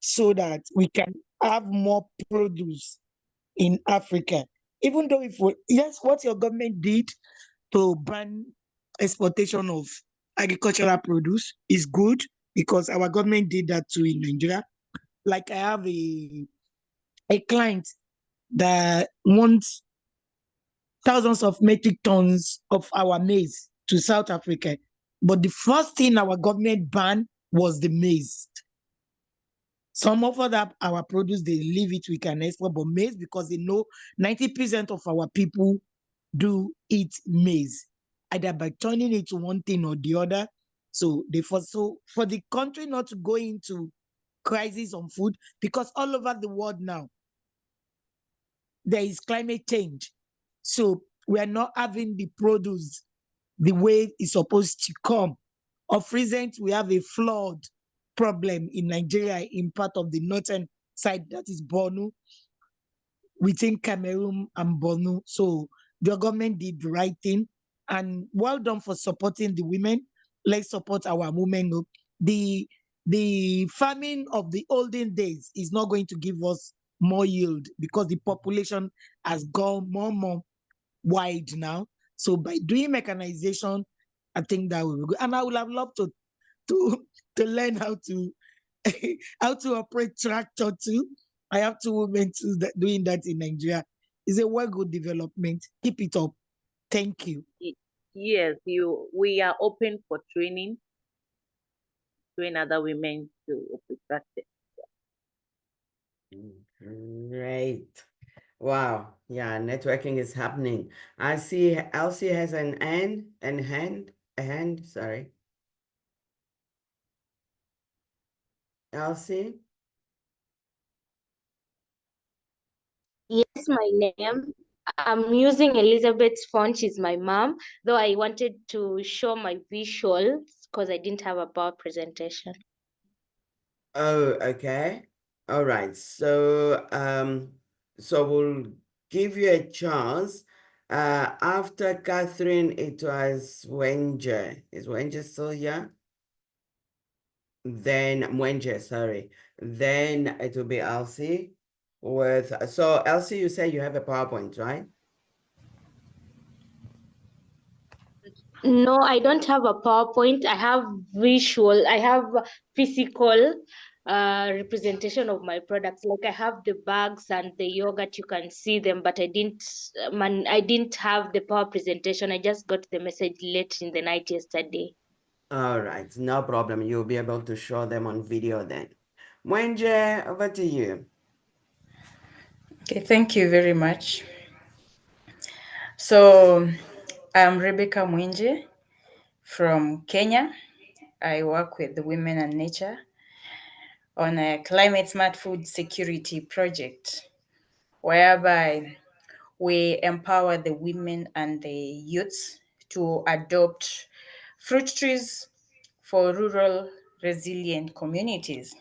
so that we can have more produce in Africa. Even though yes, what your government did to ban exportation of agricultural produce is good, because our government did that too in Nigeria. Like I have a client that wants thousands of metric tons of our maize to South Africa. But the first thing our government banned was the maize. Some of our produce, they leave it, we can export, but maize, because they know 90% of our people do eat maize, either by turning it to one thing or the other. So for the country not to go into crisis on food, because all over the world now, there is climate change. So we are not having the produce the way it's supposed to come. Of recent, we have a flood problem in Nigeria, in part of the northern side, that is Borno, within Cameroon and Borno. So the government did the right thing, and well done for supporting the women. Let's support our women. The farming of the olden days is not going to give us more yield, because the population has gone more wide now. So by doing mechanization, I think that will be good. And I would have loved to learn how to how to operate tractor too. I have 2 women too doing that in Nigeria. It's a well good development. Keep it up. Thank you. Yes, we are open for training, train other women to operate tractor. Great. Wow. Yeah, networking is happening. I see Elsie has a hand, sorry. Elsie? Yes, my name. I'm using Elizabeth's phone. She's my mom, though I wanted to show my visuals because I didn't have a power presentation. Oh, okay. All right. So we'll give you a chance. After Catherine, it was Wenje. Is Wenje still here? then Mwenje, sorry. Then it will be Elsie with, so Elsie, you say you have a PowerPoint, right? No, I don't have a PowerPoint. I have visual, I have physical representation of my products. Like I have the bags and the yogurt, you can see them, but I didn't have the power presentation. I just got the message late in the night yesterday. All right, no problem. You'll be able to show them on video then. Mwenje, over to you. Okay, thank you very much. So I'm Rebecca Mwinje from Kenya. I work with the Women and Nature on a climate smart food security project, whereby we empower the women and the youths to adopt fruit trees for rural resilient communities.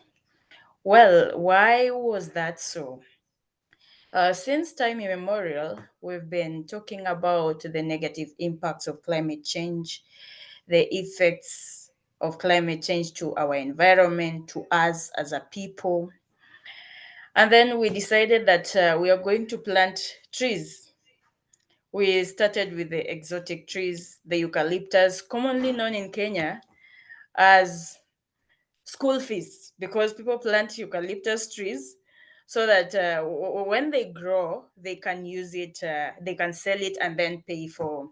Well, why was that so? Since time immemorial, we've been talking about the negative impacts of climate change, the effects of climate change to our environment, to us as a people. And then we decided that we are going to plant trees. We started with the exotic trees, the eucalyptus, commonly known in Kenya as school fees, because people plant eucalyptus trees so that when they grow, they can use it, they can sell it and then pay for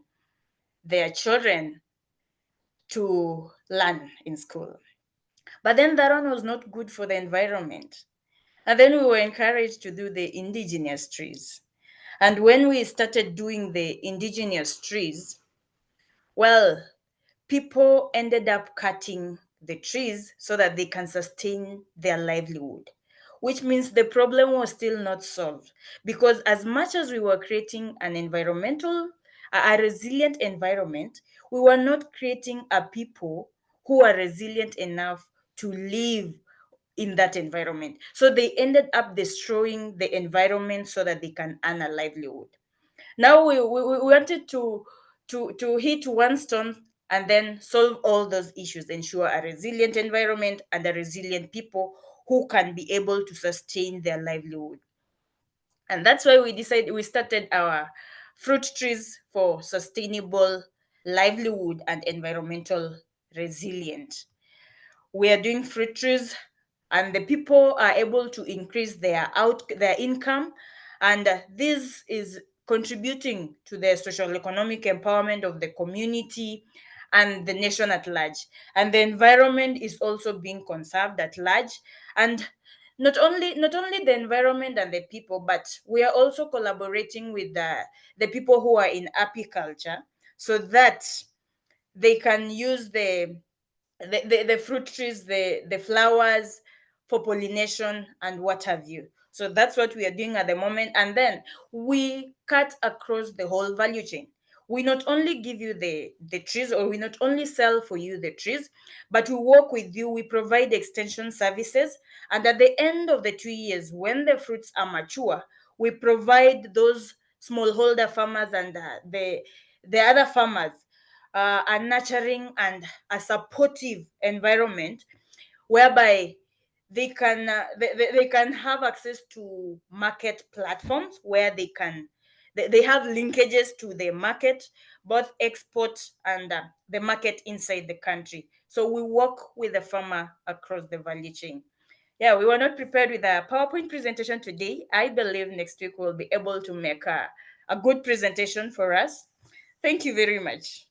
their children to learn in school. But then that one was not good for the environment. And then we were encouraged to do the indigenous trees. And when we started doing the indigenous trees, well, people ended up cutting the trees so that they can sustain their livelihood, which means the problem was still not solved. Because as much as we were creating an a resilient environment, we were not creating a people who are resilient enough to live in that environment. So they ended up destroying the environment so that they can earn a livelihood. Now we wanted to hit one stone and then solve all those issues, ensure a resilient environment and a resilient people who can be able to sustain their livelihood. And that's why we started our fruit trees for sustainable livelihood and environmental resilient. We are doing fruit trees and the people are able to increase their income, and this is contributing to the social economic empowerment of the community and the nation at large. And the environment is also being conserved at large. And not only the environment and the people, but we are also collaborating with the people who are in apiculture so that they can use the fruit trees, the flowers for pollination and what have you. So that's what we are doing at the moment. And then we cut across the whole value chain. We not only give you the trees, or we not only sell for you the trees, but we work with you, we provide extension services. And at the end of the 2 years, when the fruits are mature, we provide those smallholder farmers and the other farmers a nurturing and a supportive environment whereby they can have access to market platforms where they have linkages to the market, both export and the market inside the country. So we work with the farmer across the value chain. Yeah, we were not prepared with a PowerPoint presentation today. I believe next week we'll be able to make a good presentation for us. Thank you very much.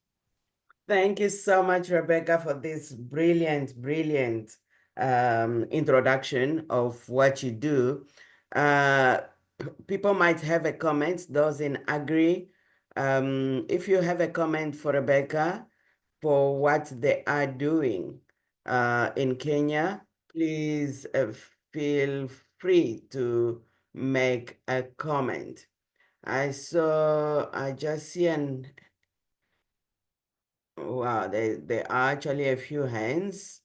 Thank you so much, Rebecca, for this brilliant introduction of what you do. People might have a comment, those in agree. If you have a comment for Rebecca for what they are doing in Kenya, please feel free to make a comment. I just see an wow, there are actually a few hands.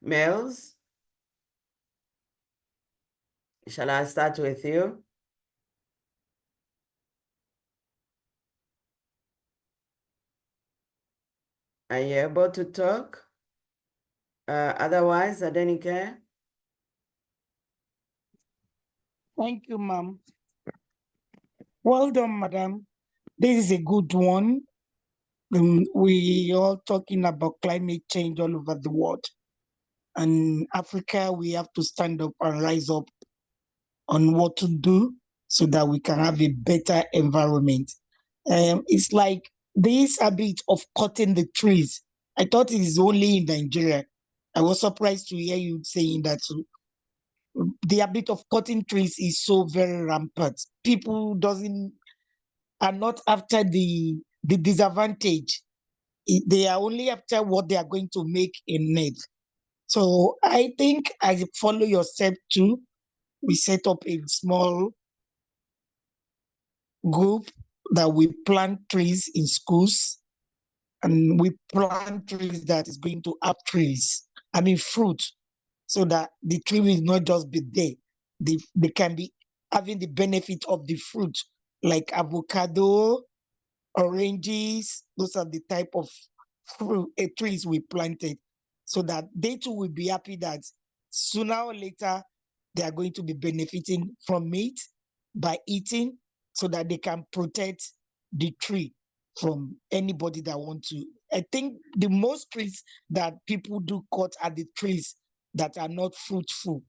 Males, shall I start with you? Are you able to talk? Otherwise, Adenike? Thank you, ma'am. Well done, madam. This is a good one. We all talking about climate change all over the world. And Africa, we have to stand up and rise up on what to do so that we can have a better environment. It's like this habit of cutting the trees. I thought it is only in Nigeria. I was surprised to hear you saying that too. The habit of cutting trees is so very rampant. People are not after the disadvantage. They are only after what they are going to make in it. So I think I follow your step too. We set up a small group that we plant trees in schools, and we plant trees that is going to have fruit, so that the tree will not just be there. They can be having the benefit of the fruit, like avocado, oranges. Those are the type of fruit trees we planted, so that they too will be happy that sooner or later they are going to be benefiting from it by eating, so that they can protect the tree from anybody that want to. I think the most trees that people do cut are the trees that are not fruitful.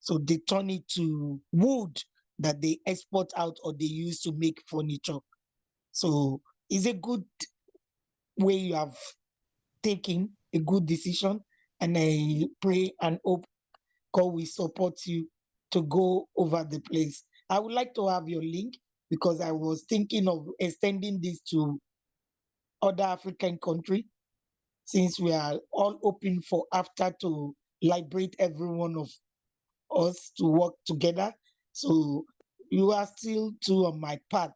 So they turn it to wood that they export out or they use to make furniture. So it's a good way you have taken, a good decision. And I pray and hope God will support you to go over the place. I would like to have your link, because I was thinking of extending this to other African countries, since we are all open for after to liberate every one of us to work together. So you are still two on my path.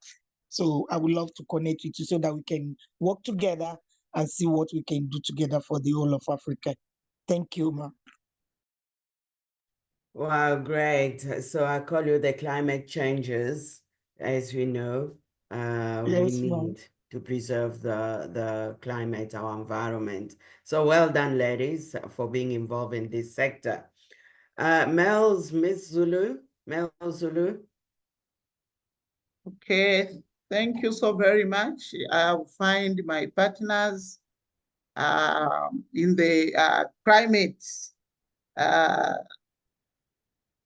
So I would love to connect with you so that we can work together and see what we can do together for the whole of Africa. Thank you, ma. Wow, great. So I call you the climate changes. As we know, we Yes, ma'am. need to preserve the climate, our environment. So well done, ladies, for being involved in this sector. Miss Zulu. Mel Zulu. Okay, thank you so very much. I'll find my partners in the climate.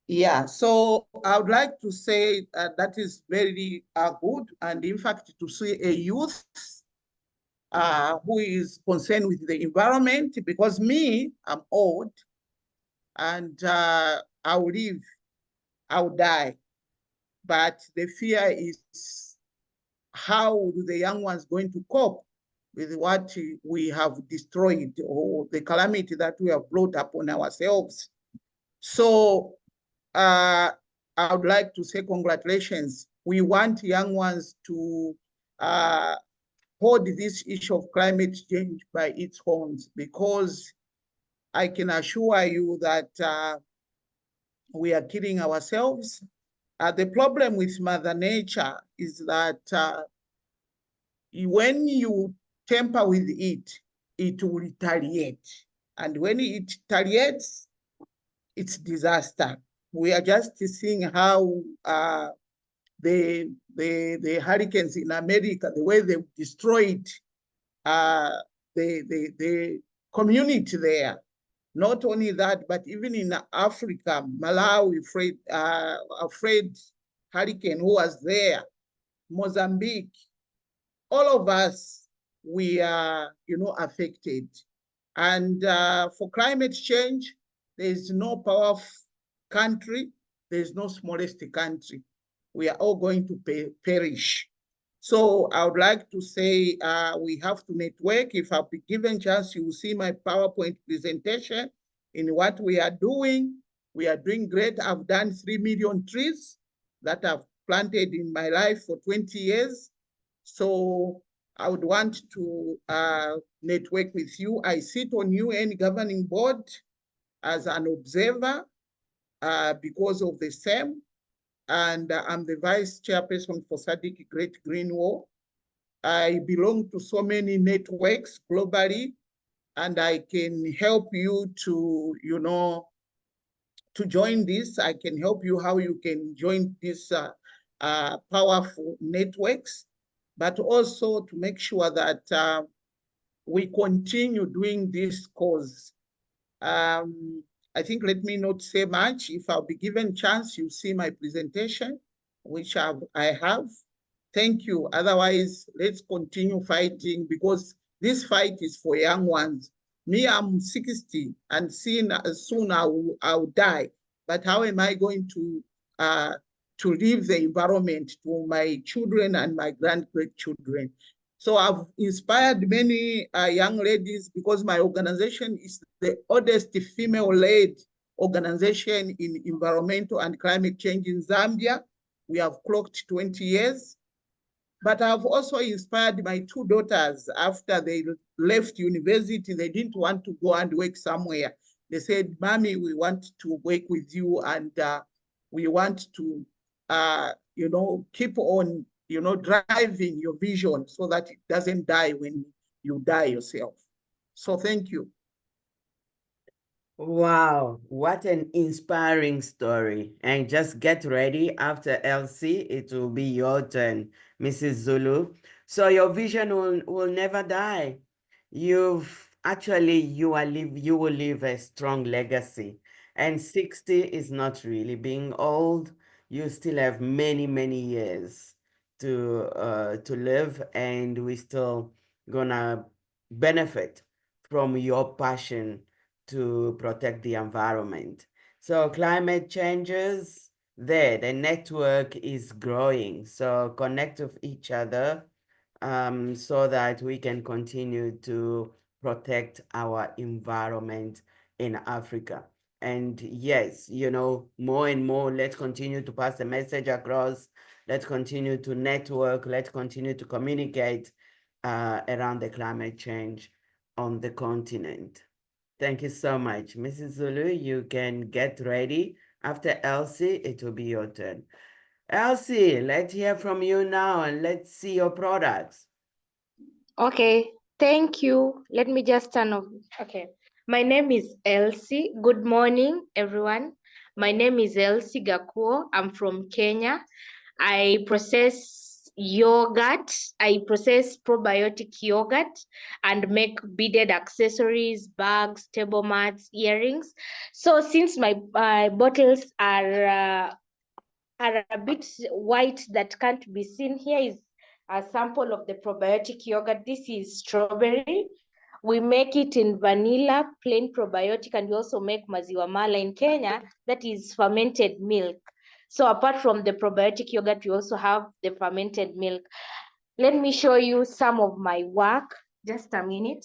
Yeah, so I would like to say that is very good, and in fact, to see a youth who is concerned with the environment, because me, I'm old, and I will live, I will die. But the fear is, how do the young ones going to cope with what we have destroyed, or the calamity that we have brought upon ourselves? So I would like to say congratulations. We want young ones to hold this issue of climate change by its horns, because I can assure you that we are killing ourselves. The problem with Mother Nature is that when you tamper with it, it will retaliate. And when it retaliates, it's disaster. We are just seeing how the hurricanes in America, the way they destroyed the community there. Not only that, but even in Africa, Malawi, Fred hurricane who was there, Mozambique, all of us, we are, affected. And for climate change, there is no powerful country, there is no smallest country. We are all going to perish. So I would like to say we have to network. If I've been given chance, you will see my PowerPoint presentation in what we are doing. We are doing great. I've done 3 million trees that I've planted in my life for 20 years. So I would want to network with you. I sit on UN governing board as an observer because of the same. And I'm the vice chairperson for SADC Great Green Wall. I belong to so many networks globally. and I can help you to, to join this. I can help you how you can join these powerful networks, but also to make sure that we continue doing this cause. I think let me not say much. If I'll be given chance, you see my presentation, which I have. Thank you. Otherwise, let's continue fighting because this fight is for young ones. Me, I'm 60 and soon I'll die. But how am I going to leave the environment to my children and my grandchildren? So I've inspired many young ladies because my organization is the oldest female-led organization in environmental and climate change in Zambia. We have clocked 20 years. But I've also inspired my two daughters after they left university. They didn't want to go and work somewhere. They said, Mommy, we want to work with you and we want to, keep on, driving your vision so that it doesn't die when you die yourself. So thank you. Wow, what an inspiring story. And just get ready, after Elsie, it will be your turn, Mrs. Zulu. So your vision will never die. You will leave a strong legacy. And 60 is not really being old. You still have many, many years to live, and we still gonna benefit from your passion to protect the environment. So climate changes there, the network is growing. So connect with each other so that we can continue to protect our environment in Africa. And yes, more and more, let's continue to pass the message across. Let's continue to network. Let's continue to communicate around the climate change on the continent. Thank you so much. Mrs. Zulu, you can get ready. After Elsie, it will be your turn. Elsie, let's hear from you now and let's see your products. Okay, thank you. Let me just turn off. Okay, my name is Elsie. Good morning, everyone. My name is Elsie Gakuo. I'm from Kenya. I process yogurt. I process probiotic yogurt and make beaded accessories, bags, table mats, earrings. So since my bottles are a bit white that can't be seen, here is a sample of the probiotic yogurt. This is strawberry. We make it in vanilla, plain probiotic, and we also make maziwa mala in Kenya, that is fermented milk. So apart from the probiotic yogurt, we also have the fermented milk. Let me show you some of my work. Just a minute.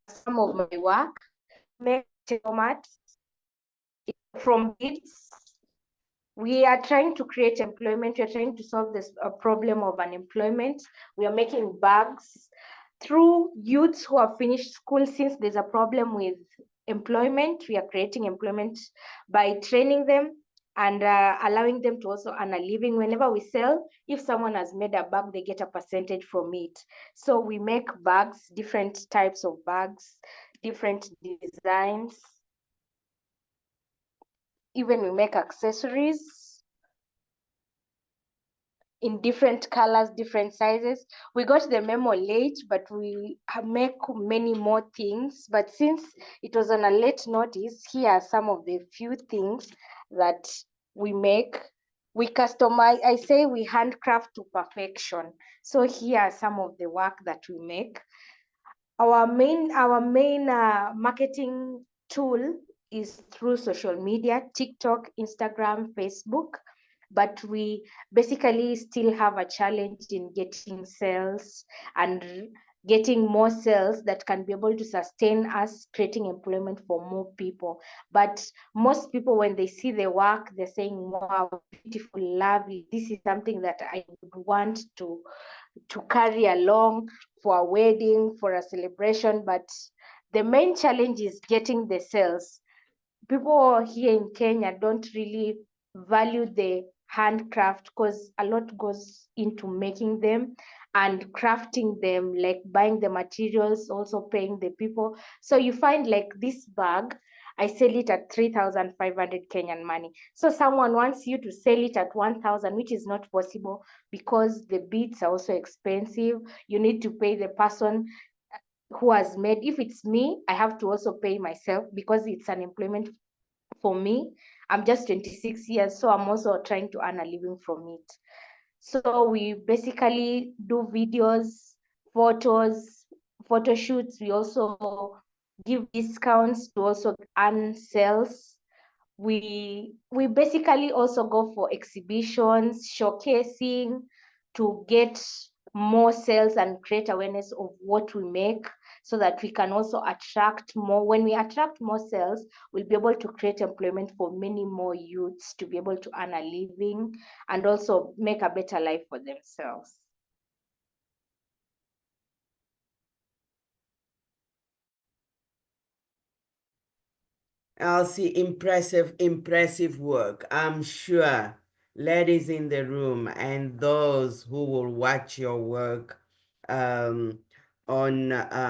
Some of my work. Make tomatoes from beads. We are trying to create employment. We are trying to solve this problem of unemployment. We are making bags through youths who have finished school. Since there's a problem with employment, we are creating employment by training them and allowing them to also earn a living. Whenever we sell, if someone has made a bag, they get a percentage from it. So we make bags, different types of bags, different designs. Even we make accessories in different colors, different sizes. We got the memo late, but we make many more things. But since it was on a late notice, here are some of the few things that we make. We customize, I say we handcraft to perfection. So here are some of the work that we make. Our main marketing tool is through social media, TikTok, Instagram, Facebook, but we basically still have a challenge in getting sales and getting more sales that can be able to sustain us, creating employment for more people. But most people, when they see the work, they're saying, wow, beautiful, lovely. This is something that I would want to carry along for a wedding, for a celebration. But the main challenge is getting the sales. People here in Kenya don't really value the handcraft because a lot goes into making them. and crafting them, like buying the materials, also paying the people. So you find like this bag, I sell it at 3,500 Kenyan money. So someone wants you to sell it at 1,000, which is not possible because the beads are also expensive. You need to pay the person who has made. If it's me, I have to also pay myself because it's an employment for me. I'm just 26 years, so I'm also trying to earn a living from it. So we basically do videos, photos, photo shoots. We also give discounts to also earn sales. We basically also go for exhibitions, showcasing to get more sales and create awareness of what we make so that we can also attract more. When we attract more sales, we'll be able to create employment for many more youths to be able to earn a living and also make a better life for themselves. Elsie, impressive work. I'm sure ladies in the room and those who will watch your work on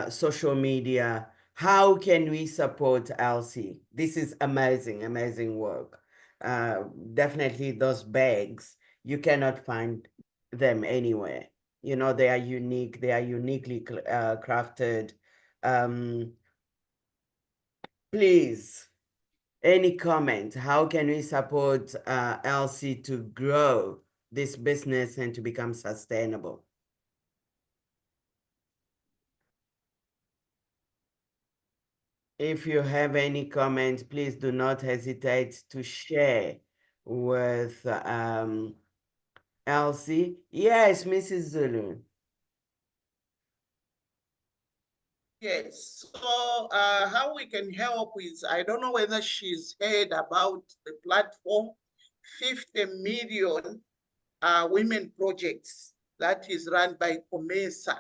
social media, how can we support Elsie? This is amazing work. Definitely those bags, you cannot find them anywhere. You know, they are unique, they are uniquely crafted. Please, any comment? How can we support Elsie to grow this business and to become sustainable? If you have any comments, please do not hesitate to share with Elsie. Yes, Mrs. Zulu. Yes, so how we can help is, I don't know whether she's heard about the platform, 50 million women projects that is run by COMESA.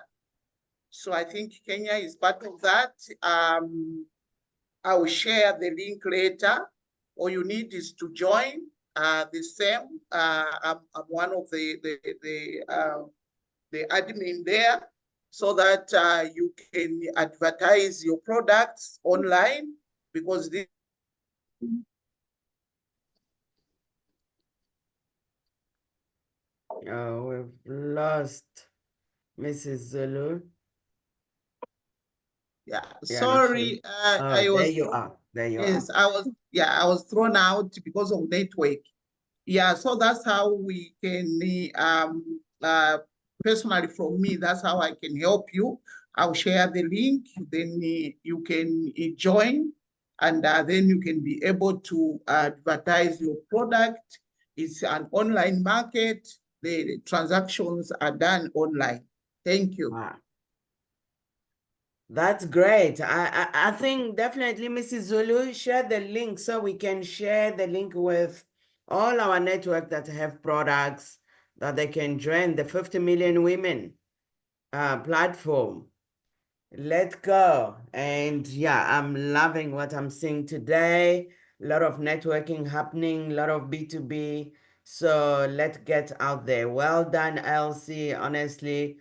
So I think Kenya is part of that. I will share the link later. All you need is to join the same. I'm one of the admin there, so that you can advertise your products online, because this We've lost Mrs. Zulu. Yeah, Yeah, sorry, I there was you are. There you yes, are. I was thrown out because of network. Yeah, so that's how we can personally from me, that's how I can help you. I'll share the link, then you can join, and then you can be able to advertise your product. It's an online market. The transactions are done online. Thank you. Wow. That's great. I think definitely Mrs. Zulu, share the link so we can share the link with all our network that have products that they can join the 50 million women platform. Let's go. And yeah, I'm loving what I'm seeing today. A lot of networking happening, a lot of B2B. So let's get out there. Well done, Elsie. Honestly,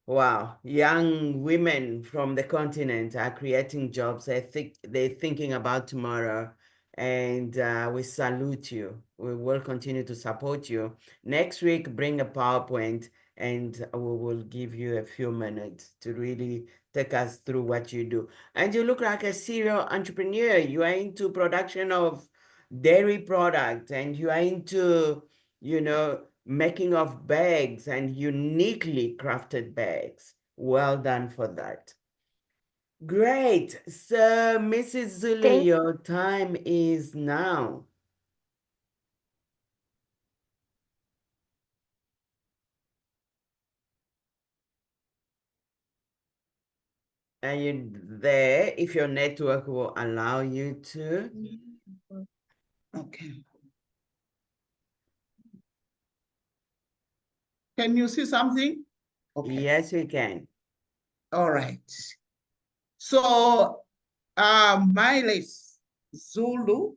wow, young women from the continent are creating jobs. I think they're thinking about tomorrow, and we salute you. We will continue to support you. Next week, bring a PowerPoint, and we will give you a few minutes to really take us through what you do. And you look like a serial entrepreneur. You are into production of dairy product, and you are into, you know, making of bags and uniquely crafted bags. Well done for that. Great. So, Mrs. Zulu, Thank your time is now. Are you there? If your network will allow you to. Okay. Can you see something? Okay. Yes, we can. All right. So, Miles Zulu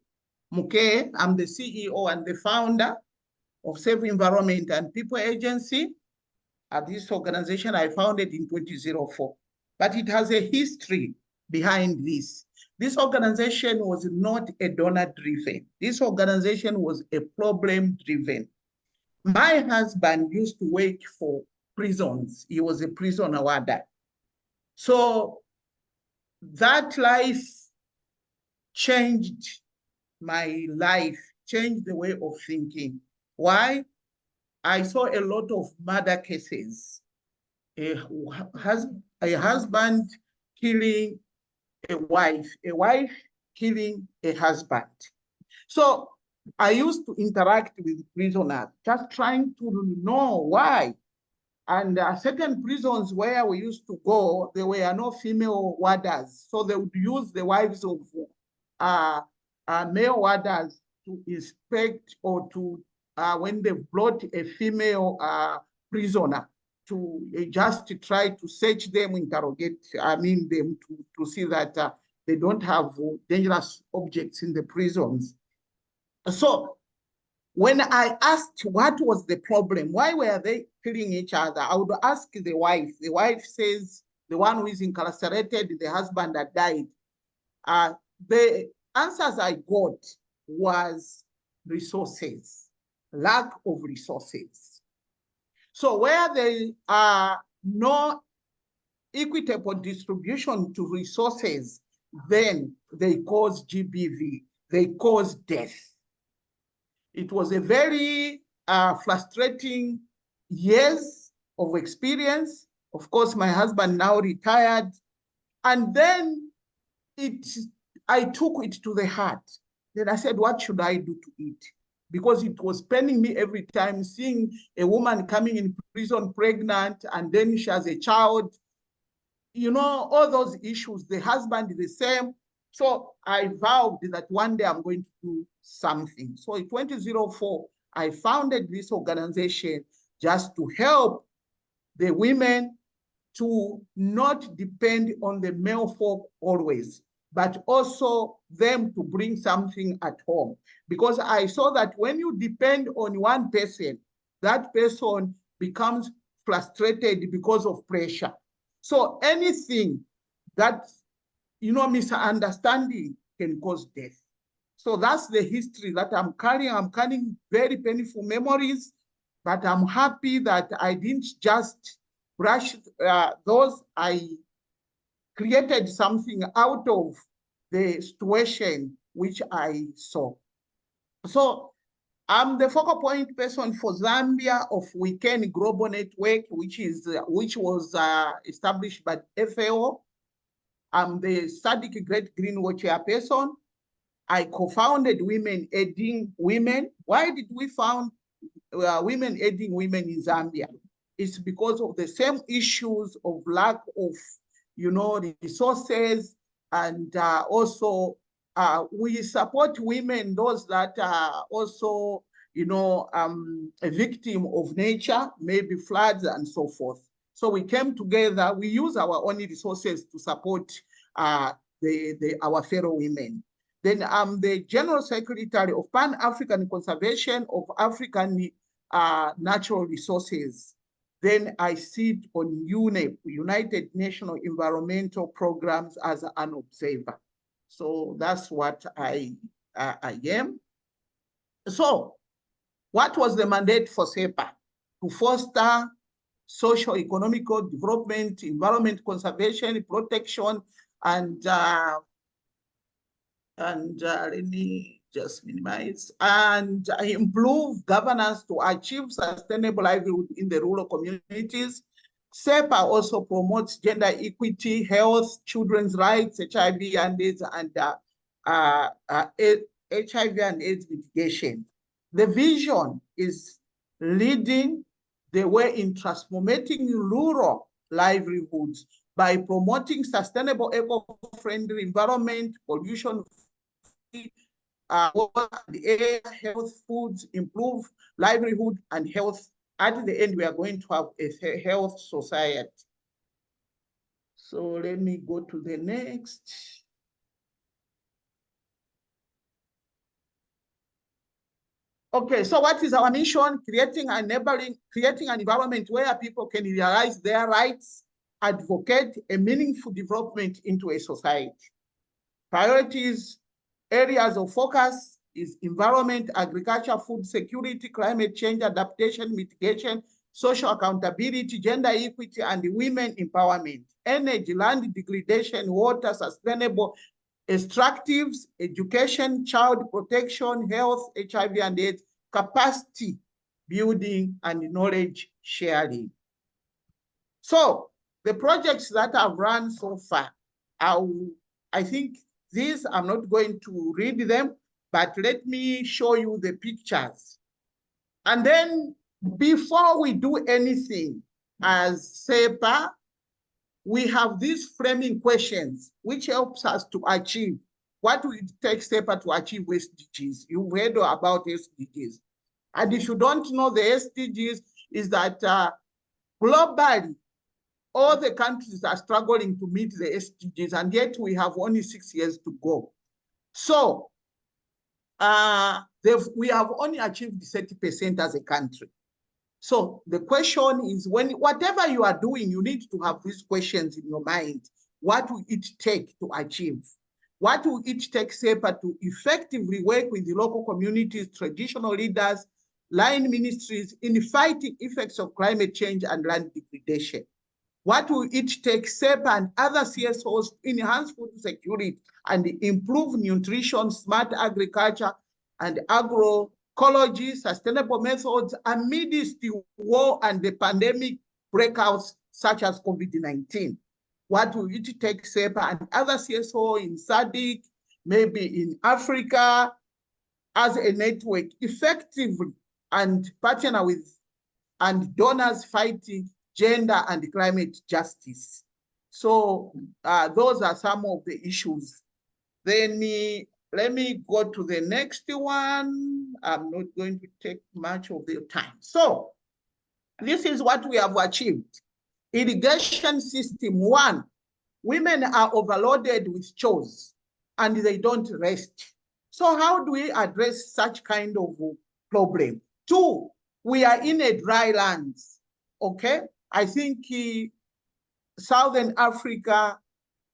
Muke, I'm the CEO and the founder of Safe Environment and People Agency. This organization, I founded in 2004, but it has a history behind this. This organization was not a donor-driven. This organization was a problem-driven. My husband used to work for prisons. He was a prison warden. So that life changed my life, changed the way of thinking. Why? I saw a lot of murder cases. A husband killing a wife killing a husband. So I used to interact with prisoners, just trying to know why. And certain prisons where we used to go, there were no female warders. So they would use the wives of male warders to inspect or to, when they brought a female prisoner, to just to try to search them, interrogate, them to see that they don't have dangerous objects in the prisons. So when I asked what was the problem, why were they killing each other, I would ask the wife. The wife says the one who is incarcerated, the husband that died. The answers I got was resources, lack of resources. So where there are no equitable distribution to resources, then they cause GBV, they cause death. It was a very frustrating years of experience. Of course, my husband now retired. And then I took it to the heart. Then I said, what should I do to it? Because it was paining me every time seeing a woman coming in prison pregnant, and then she has a child. You know, all those issues, the husband is the same. So I vowed that one day I'm going to do something. So in 2004, I founded this organization just to help the women to not depend on the male folk always, but also them to bring something at home. Because I saw that when you depend on one person, that person becomes frustrated because of pressure. So anything that, misunderstanding can cause death. So that's the history that I'm carrying. I'm carrying very painful memories, but I'm happy that I didn't just brush those. I created something out of the situation which I saw. So I'm the focal point person for Zambia of Weekend Global Network, which was established by FAO. I'm the SADC Great Green Watch chairperson. I co-founded Women Aiding Women. Why did we found Women Aiding Women in Zambia? It's because of the same issues of lack of, resources, and also we support women, those that are also, a victim of nature, maybe floods and so forth. So we came together, we use our own resources to support our fellow women. Then I'm the General Secretary of Pan-African Conservation of African Natural Resources. Then I sit on UNEP, United Nations Environmental Programs, as an observer. So that's what I am. So what was the mandate for SEPA? To foster social, economical development, environment conservation, protection, and let me just minimize, and improve governance to achieve sustainable livelihood in the rural communities. SEPA also promotes gender equity, health, children's rights, HIV and AIDS, and HIV and AIDS mitigation. The vision is leading the way in transforming rural livelihoods by promoting sustainable, eco-friendly environment, pollution-free water, the air, health, foods, improve livelihood and health. At the end, we are going to have a health society. So let me go to the next. Okay, so what is our mission? Creating an environment where people can realize their rights, advocate a meaningful development into a society. Priorities, areas of focus is environment, agriculture, food security, climate change, adaptation, mitigation, social accountability, gender equity, and women empowerment, energy, land degradation, water, sustainable extractives, education, child protection, health, HIV and AIDS, capacity building, and knowledge sharing. So the projects that I've run so far, I think these, I'm not going to read them, but let me show you the pictures. And then before we do anything as SEPA, we have these framing questions, which helps us to achieve what will it take SEPA to achieve SDGs. You've heard about SDGs. And if you don't know the SDGs, is that globally, all the countries are struggling to meet the SDGs, and yet we have only 6 years to go. So we have only achieved 30% as a country. So the question is, whatever you are doing, you need to have these questions in your mind. What will it take to achieve? What will it take SEPA to effectively work with the local communities, traditional leaders, line ministries in fighting effects of climate change and land degradation? What will it take SEPA and other CSOs to enhance food security and improve nutrition, smart agriculture, and agroecology, sustainable methods amidst the war and the pandemic breakouts such as COVID-19? What will it take SEPA and other CSO in SADC, maybe in Africa, as a network effectively and partner with and donors fighting gender and climate justice? So those are some of the issues. Then let me go to the next one. I'm not going to take much of your time. So this is what we have achieved. Irrigation system, 1, women are overloaded with chores and they don't rest. So how do we address such kind of problem? 2, we are in a dry land, okay? I think Southern Africa,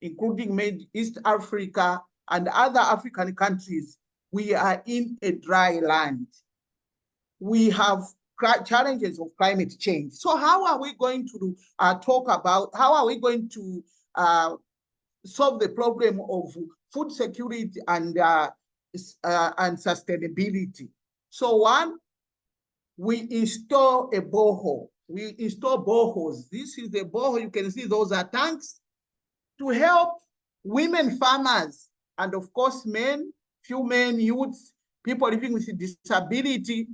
including East Africa and other African countries, we are in a dry land. We have challenges of climate change. So how are we going to talk about, how are we going to solve the problem of food security and sustainability? So 1, we install a borehole. We install boreholes. This is the borehole. You can see those are tanks to help women farmers and of course men, few men, youths, people living with disability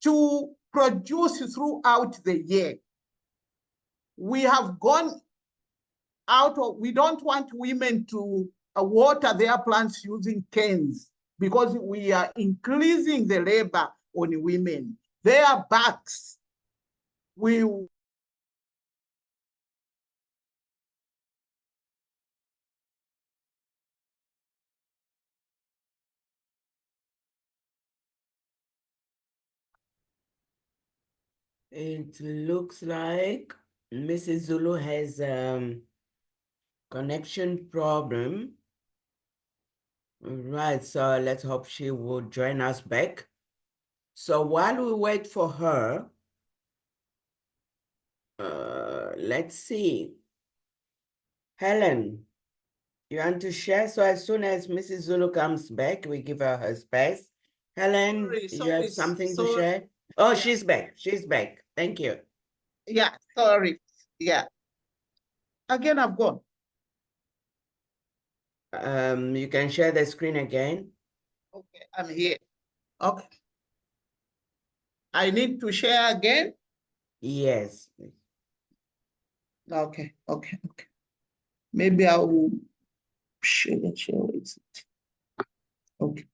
to produce throughout the year. We have gone out of, we don't want women to water their plants using cans because we are increasing the labor on women. Their backs will It looks like Mrs. Zulu has connection problem. Right, so let's hope she will join us back. So while we wait for her, let's see. Helen, you want to share? So as soon as Mrs. Zulu comes back, we give her space. Helen, you have something to share? Oh, yeah. She's back. She's back. Thank you. Yeah, sorry. Yeah. Again, I've gone. You can share the screen again. Okay, I'm here. Okay. I need to share again? Yes. Okay. Maybe I will share it. Okay.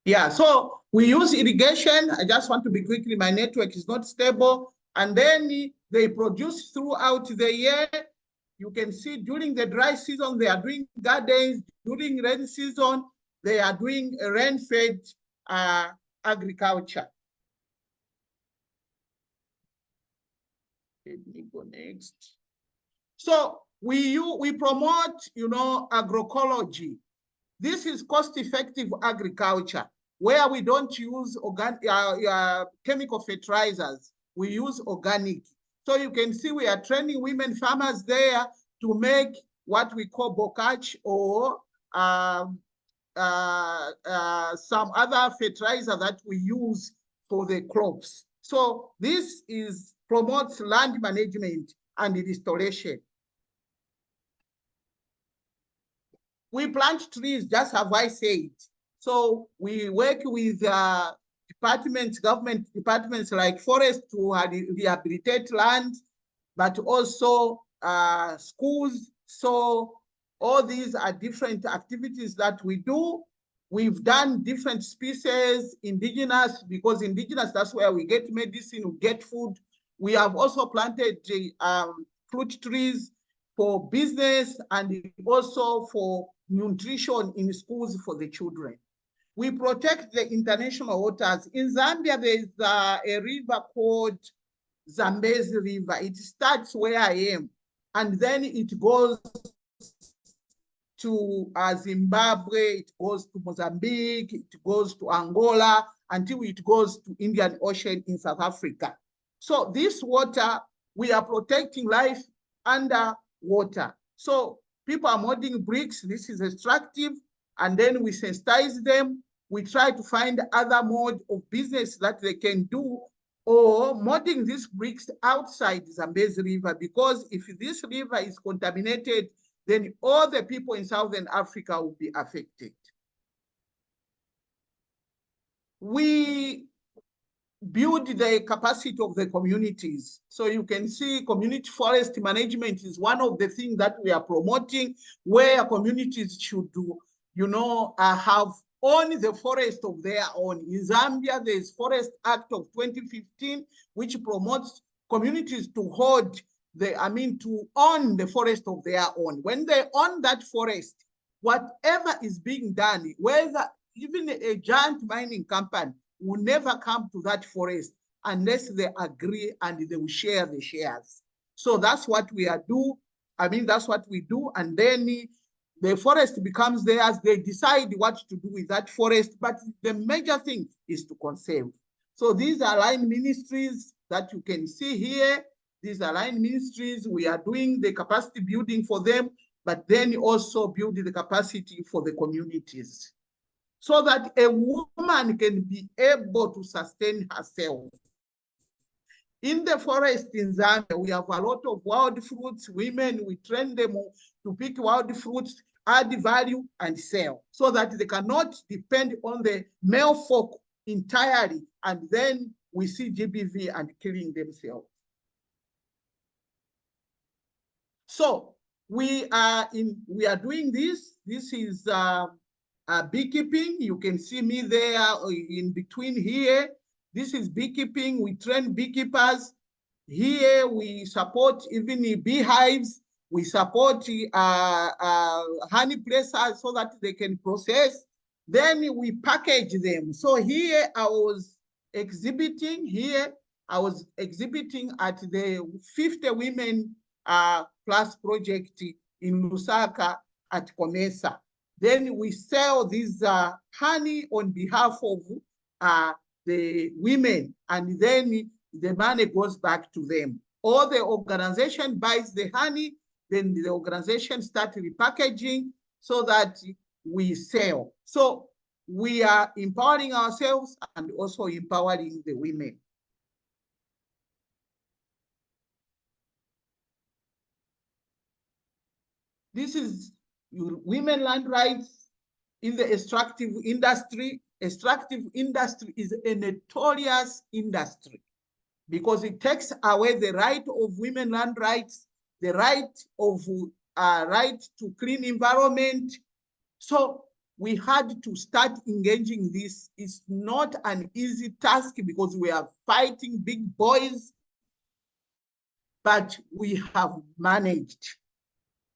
Yeah, so we use irrigation. I just want to be quickly, my network is not stable. And then they produce throughout the year. You can see during the dry season, they are doing gardens. During rain season, they are doing rain-fed agriculture. Let me go next. So we promote, agroecology. This is cost-effective agriculture where we don't use chemical fertilizers. We use organic. So you can see we are training women farmers there to make what we call bocage or some other fertilizer that we use for the crops. So this promotes land management and restoration. We plant trees, just as I said. So we work with government departments like forest to rehabilitate land, but also schools. So all these are different activities that we do. We've done different species, indigenous, because indigenous, that's where we get medicine, we get food. We have also planted fruit trees for business and also for nutrition in schools for the children. We protect the international waters. In Zambia, there is a river called Zambezi River. It starts where I am, and then it goes to Zimbabwe, it goes to Mozambique, it goes to Angola, until it goes to Indian Ocean in South Africa. So this water, we are protecting life under water. So people are modding bricks. This is extractive, and then we sensitize them. We try to find other mode of business that they can do, or modding these bricks outside Zambezi River, because if this river is contaminated, then all the people in Southern Africa will be affected. We build the capacity of the communities. So you can see community forest management is one of the things that we are promoting, where communities should do, have own the forest of their own. In Zambia, there is Forest Act of 2015, which promotes communities to to own the forest of their own. When they own that forest, whatever is being done, whether even a giant mining company will never come to that forest unless they agree and they will share the shares. So that's what we do. That's what we do. And then the forest becomes theirs. They decide what to do with that forest. But the major thing is to conserve. So these are line ministries that you can see here. These are line ministries. We are doing the capacity building for them, but then also build the capacity for the communities, so that a woman can be able to sustain herself. In the forest in Zambia, we have a lot of wild fruits. Women, we train them to pick wild fruits, add value, and sell, so that they cannot depend on the male folk entirely, and then we see GBV and killing themselves. So we are doing this. This is beekeeping. You can see me there in between here. This is beekeeping. We train beekeepers. Here we support even beehives. We support honey pressers so that they can process. Then we package them. So here I was exhibiting at the 50 Women Plus project in Lusaka at Comesa. Then we sell this honey on behalf of the women, and then the money goes back to them. Or the organization buys the honey, then the organization starts repackaging so that we sell. So we are empowering ourselves and also empowering the women. This is women land rights in the extractive industry. Extractive industry is a notorious industry because it takes away the right of women land rights, the right to clean environment. So we had to start engaging this. It's not an easy task because we are fighting big boys, but we have managed.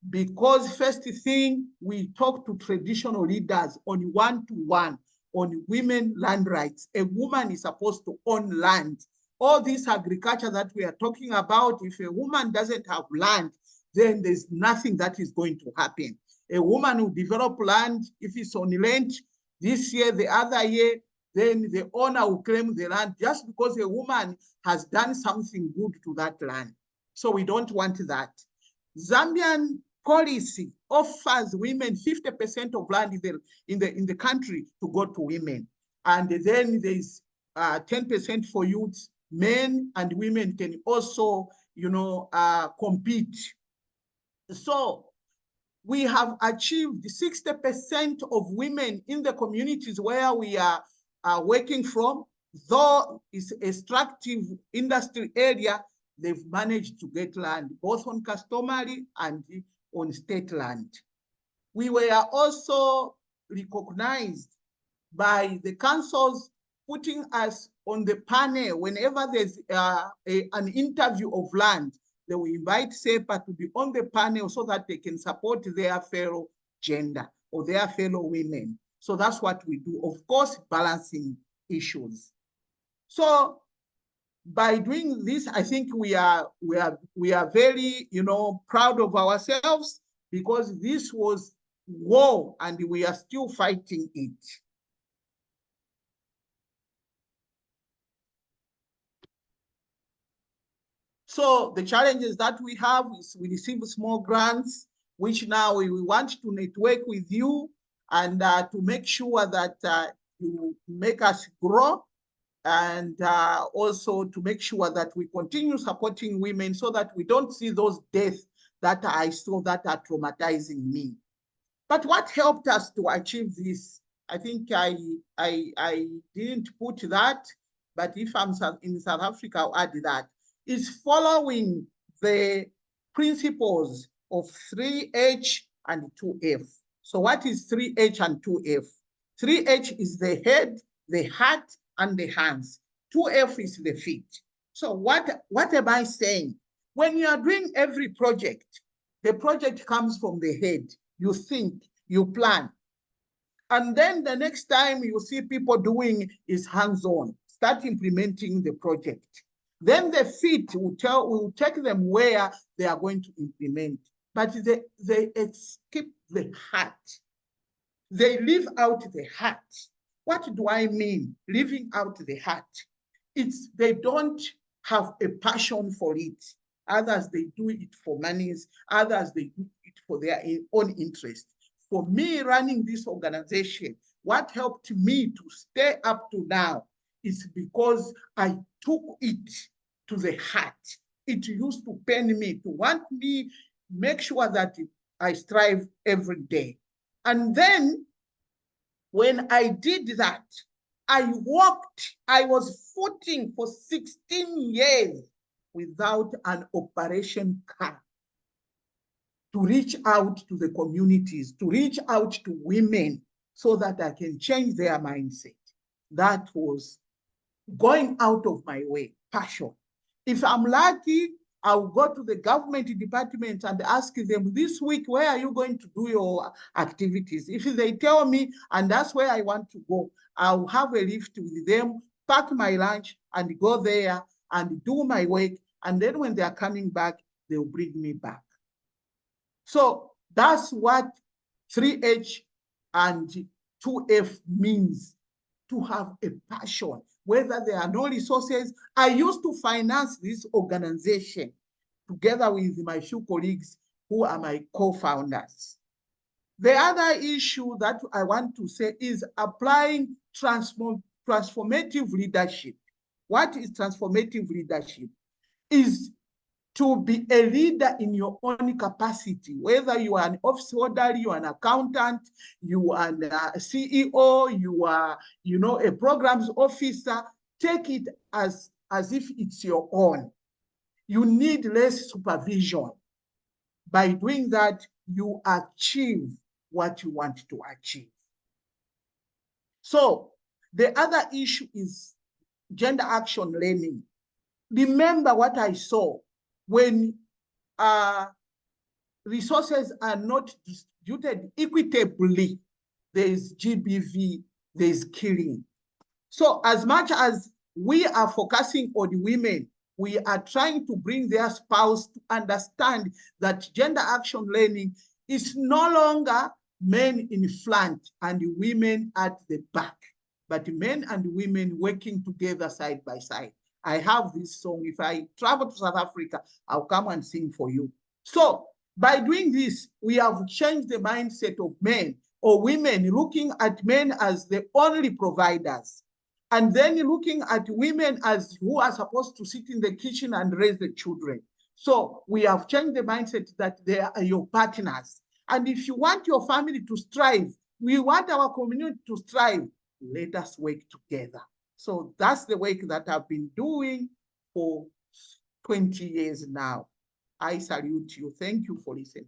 because first thing, we talk to traditional leaders on one-to-one on women land rights. A woman is supposed to own land. All this agriculture that we are talking about, if a woman doesn't have land, then there's nothing that is going to happen. A woman will develop land, if it's on rent, this year, the other year, then the owner will claim the land just because a woman has done something good to that land. So we don't want that. Zambian policy offers women 50% of land in the country to go to women. And then there's 10% for youths. Men and women can also, compete. So we have achieved 60% of women in the communities where we are working from, though it's extractive industry area, they've managed to get land, both on customary and on state land. We were also recognized by the councils putting us on the panel whenever there's an interview of land. They will invite SEPA to be on the panel so that they can support their fellow gender or their fellow women. So that's what we do, of course, balancing issues. So by doing this, I think we are very, proud of ourselves, because this was war and we are still fighting it. So the challenges that we have is we receive small grants, which now we want to network with you and to make sure that you make us grow, and also to make sure that we continue supporting women so that we don't see those deaths that I saw that are traumatizing me. But what helped us to achieve this, I think I didn't put that, but if I'm in South Africa, I'll add that, is following the principles of 3H and 2F. So what is 3H and 2F? 3H is the head, the heart, and the hands. 2F is the feet. So what am I saying? When you are doing every project, the project comes from the head. You think, you plan. And then the next time you see people doing is hands-on, start implementing the project. Then the feet will take them where they are going to implement. But they skip the heart. They leave out the heart. What do I mean, leaving out the heart? It's they don't have a passion for it. Others, they do it for monies. Others, they do it for their own interest. For me, running this organization, what helped me to stay up to now is because I took it to the heart. It used to pain me, to want me, make sure that I strive every day. And then when I did that, I was footing for 16 years without an operation car to reach out to the communities, to reach out to women so that I can change their mindset. That was going out of my way, passion. If I'm lucky, I'll go to the government department and ask them, this week, where are you going to do your activities? If they tell me, and that's where I want to go, I'll have a lift with them, pack my lunch and go there and do my work. And then when they're coming back, they'll bring me back. So that's what 3H and 2F means, to have a passion. Whether there are no resources, I used to finance this organization together with my few colleagues who are my co-founders. The other issue that I want to say is applying transformative leadership. What is transformative leadership? Is to be a leader in your own capacity, whether you are an office holder, you are an accountant, you are a CEO, you are, a programs officer. Take it as if it's your own. You need less supervision. By doing that, you achieve what you want to achieve. So the other issue is gender action learning. Remember what I saw when resources are not distributed equitably, there is GBV, there is killing. So as much as we are focusing on women, we are trying to bring their spouse to understand that gender action learning is no longer men in front and women at the back, but men and women working together side by side. I have this song. If I travel to South Africa, I'll come and sing for you. So by doing this, we have changed the mindset of men or women looking at men as the only providers, and then looking at women as who are supposed to sit in the kitchen and raise the children. So we have changed the mindset that they are your partners. And if you want your family to strive, we want our community to strive, let us work together. So that's the work that I've been doing for 20 years now. I salute you. Thank you for listening.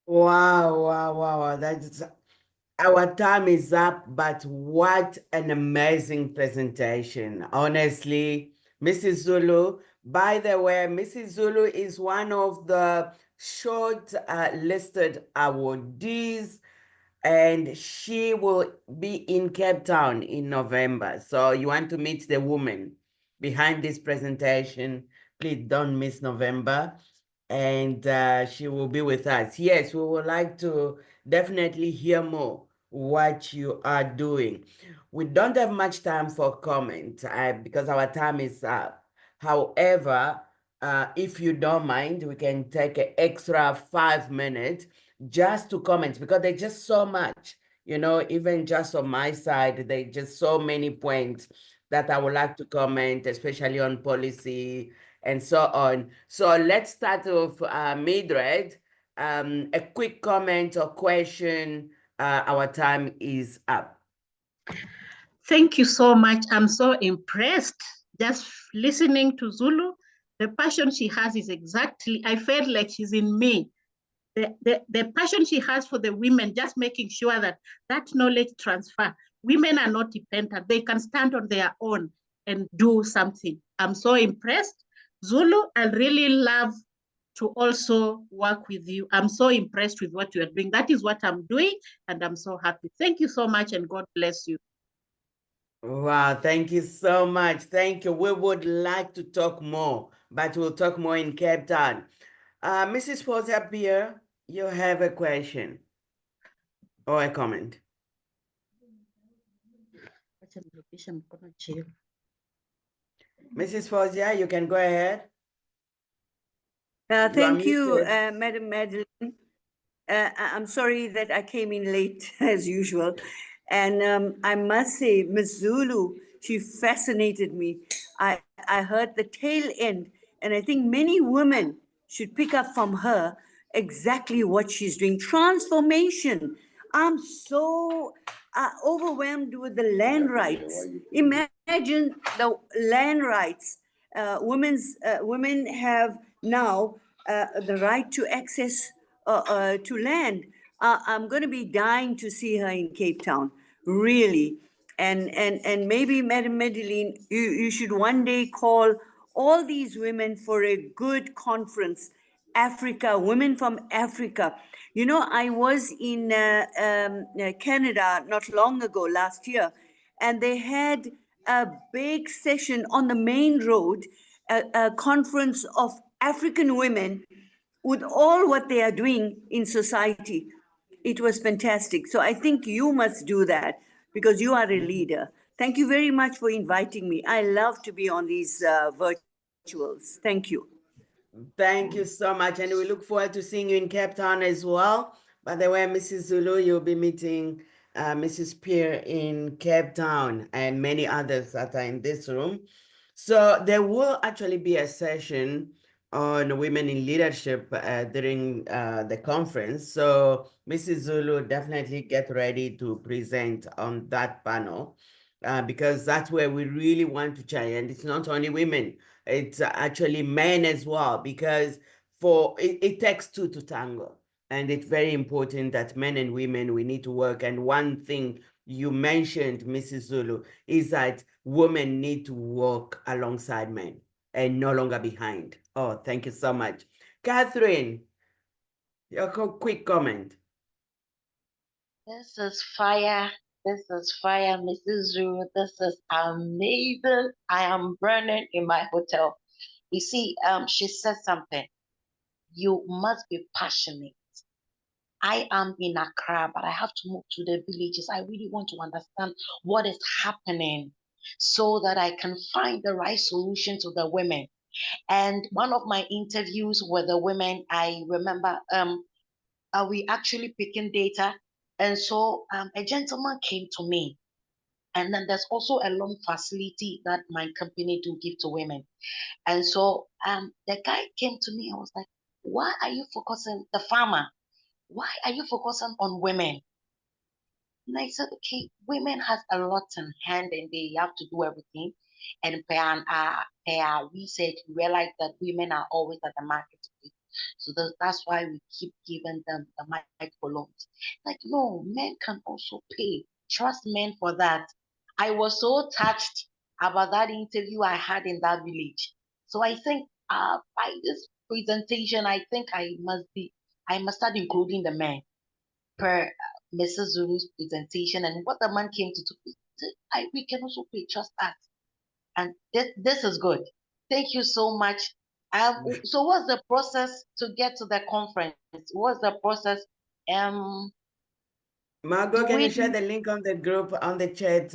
Wow, wow, wow, wow. That's our time is up, but what an amazing presentation. Honestly, Mrs. Zulu, by the way, Mrs. Zulu is one of the short listed awardees, and she will be in Cape Town in November. So you want to meet the woman behind this presentation, please don't miss November. And she will be with us. Yes, we would like to definitely hear more what you are doing. We don't have much time for comment because our time is up. However, if you don't mind, we can take an extra 5 minutes just to comment because there's just so much, even just on my side, there's just so many points that I would like to comment, especially on policy and so on. So let's start with Mildred. A quick comment or question. Our time is up. Thank you so much. I'm so impressed just listening to Zulu. The passion she has is exactly, I felt like she's in me. The passion she has for the women, just making sure that that knowledge transfer. Women are not dependent. They can stand on their own and do something. I'm so impressed. Zulu, I really love to also work with you. I'm so impressed with what you are doing. That is what I'm doing, and I'm so happy. Thank you so much, and God bless you. Wow, thank you so much. Thank you. We would like to talk more, but we'll talk more in Cape Town. Mrs. Fosa Pierre, you have a question or a comment? Mrs. Fozia, you can go ahead. Thank you, Madam Madeline. I'm sorry that I came in late as usual. And I must say, Ms. Zulu, she fascinated me. I heard the tail end, and I think many women should pick up from her exactly what she's doing. Transformation. I'm so overwhelmed with the land rights. Imagine the land rights. Women have now the right to access to land. I'm going to be dying to see her in Cape Town, really. And maybe, Madam Madeline, you should one day call all these women for a good conference. Africa, women from Africa. I was in Canada not long ago, last year, and they had a big session on the main road, a conference of African women with all what they are doing in society. It was fantastic. So I think you must do that because you are a leader. Thank you very much for inviting me. I love to be on these virtuals. Thank you. Thank you so much. And we look forward to seeing you in Cape Town as well. By the way, Mrs. Zulu, you'll be meeting Mrs. Pierre in Cape Town and many others that are in this room. So there will actually be a session on women in leadership during the conference. So Mrs. Zulu, definitely get ready to present on that panel because that's where we really want to change. And it's not only women, it's actually men as well, because it takes two to tango. And it's very important that men and women, we need to work. And one thing you mentioned, Mrs. Zulu, is that women need to work alongside men. and no longer behind. Oh, thank you so much. Catherine, your quick comment. This is fire. This is fire, Mrs. Zhu. This is amazing. I am burning in my hotel. You see, she said something. You must be passionate. I am in Accra, but I have to move to the villages. I really want to understand what is happening so that I can find the right solution to the women. And one of my interviews with the women, I remember we actually picking data. And so a gentleman came to me. And then there's also a loan facility that my company do give to women. And so the guy came to me and was like, why are you focusing, the farmer, why are you focusing on women? And I said, okay, women has a lot in hand and they have to do everything. And per our research, we realize that women are always at the marketplace. So that's why we keep giving them the microloans. Like, no, men can also pay. Trust men for that. I was so touched about that interview I had in that village. So I think by this presentation, I think I must start including the men per Mrs. Zulu's presentation and what the man came to do. We can also pay, trust us. And this is good. Thank you so much. So what's the process to get to the conference? What's the process? Margot, Do can you we share do- the link on the group, on the chat,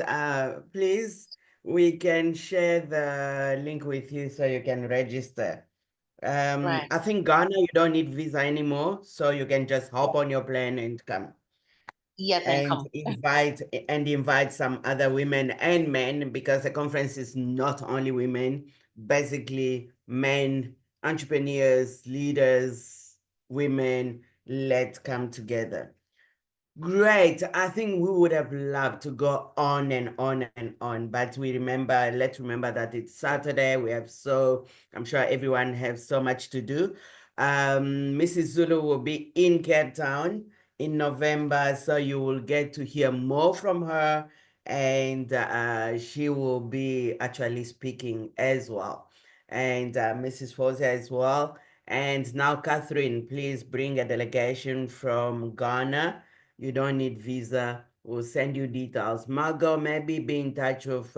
please? We can share the link with you so you can register. Right. I think Ghana, you don't need visa anymore, so you can just hop on your plane and come. Yes, and And come. invite some other women and men, because the conference is not only women, basically men, entrepreneurs, leaders, women, let's come together. Great. I think we would have loved to go on and on and on, but let's remember that it's Saturday. I'm sure everyone has so much to do. Mrs. Zulu will be in Cape Town in November, so you will get to hear more from her, and she will be actually speaking as well. And Mrs. Fosa as well. And now, Catherine, please bring a delegation from Ghana. You don't need visa. We'll send you details. Margot, maybe be in touch with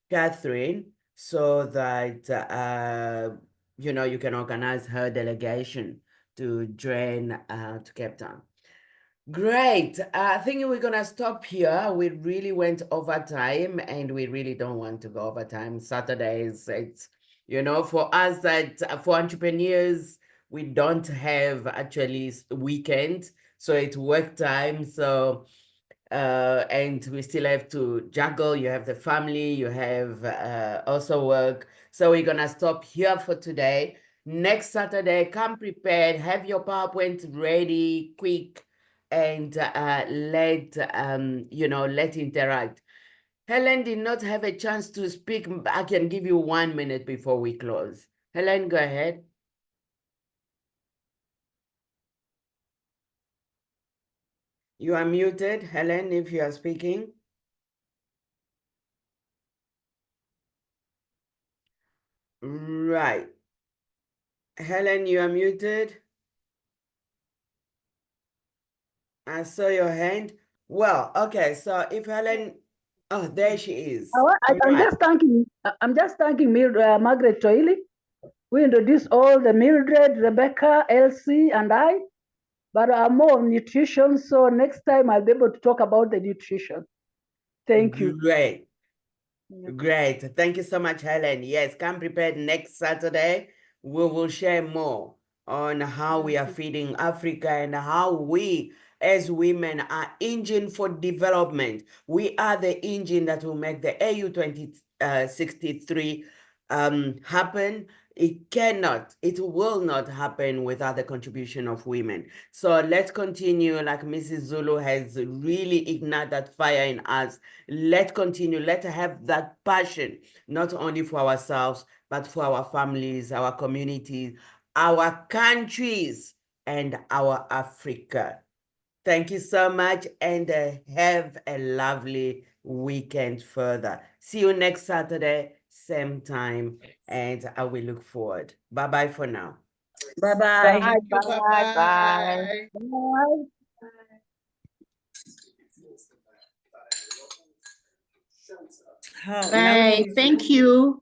Catherine so that you can organize her delegation to join to Cape Town. Great. I think we're gonna stop here. We really went over time and we really don't want to go over time. Saturdays, it's for us that for entrepreneurs, we don't have actually weekend, so it's work time. So and we still have to juggle. You have the family, you have also work. So we're gonna stop here for today. Next Saturday, come prepared, have your PowerPoint ready, quick, and let interact. Helen did not have a chance to speak. I can give you 1 minute before we close. Helen, go ahead. You are muted, Helen, if you are speaking. Right. Helen, you are muted. I saw your hand. Well, okay, so if Helen, oh, there she is. All I'm right. just thanking Margaret Toili, who introduced all the Mildred, Rebecca, Elsie, and I. But I'm more on nutrition, so next time I'll be able to talk about the nutrition. Thank you. Great. Great. Thank you so much, Helen. Yes, come prepared next Saturday. We will share more on how we are feeding Africa and how we as women are engine for development. We are the engine that will make the AU 2063 happen. It will not happen without the contribution of women. So let's continue, like Mrs. Zulu has really ignited that fire in us. Let's continue. Let's have that passion, not only for ourselves, but for our families, our communities, our countries, and our Africa. Thank you so much, and have a lovely weekend further. See you next Saturday, same time, and I will look forward. Bye-bye for now. Bye-bye. Thank you. Bye-bye. Now Bye. you- Thank you.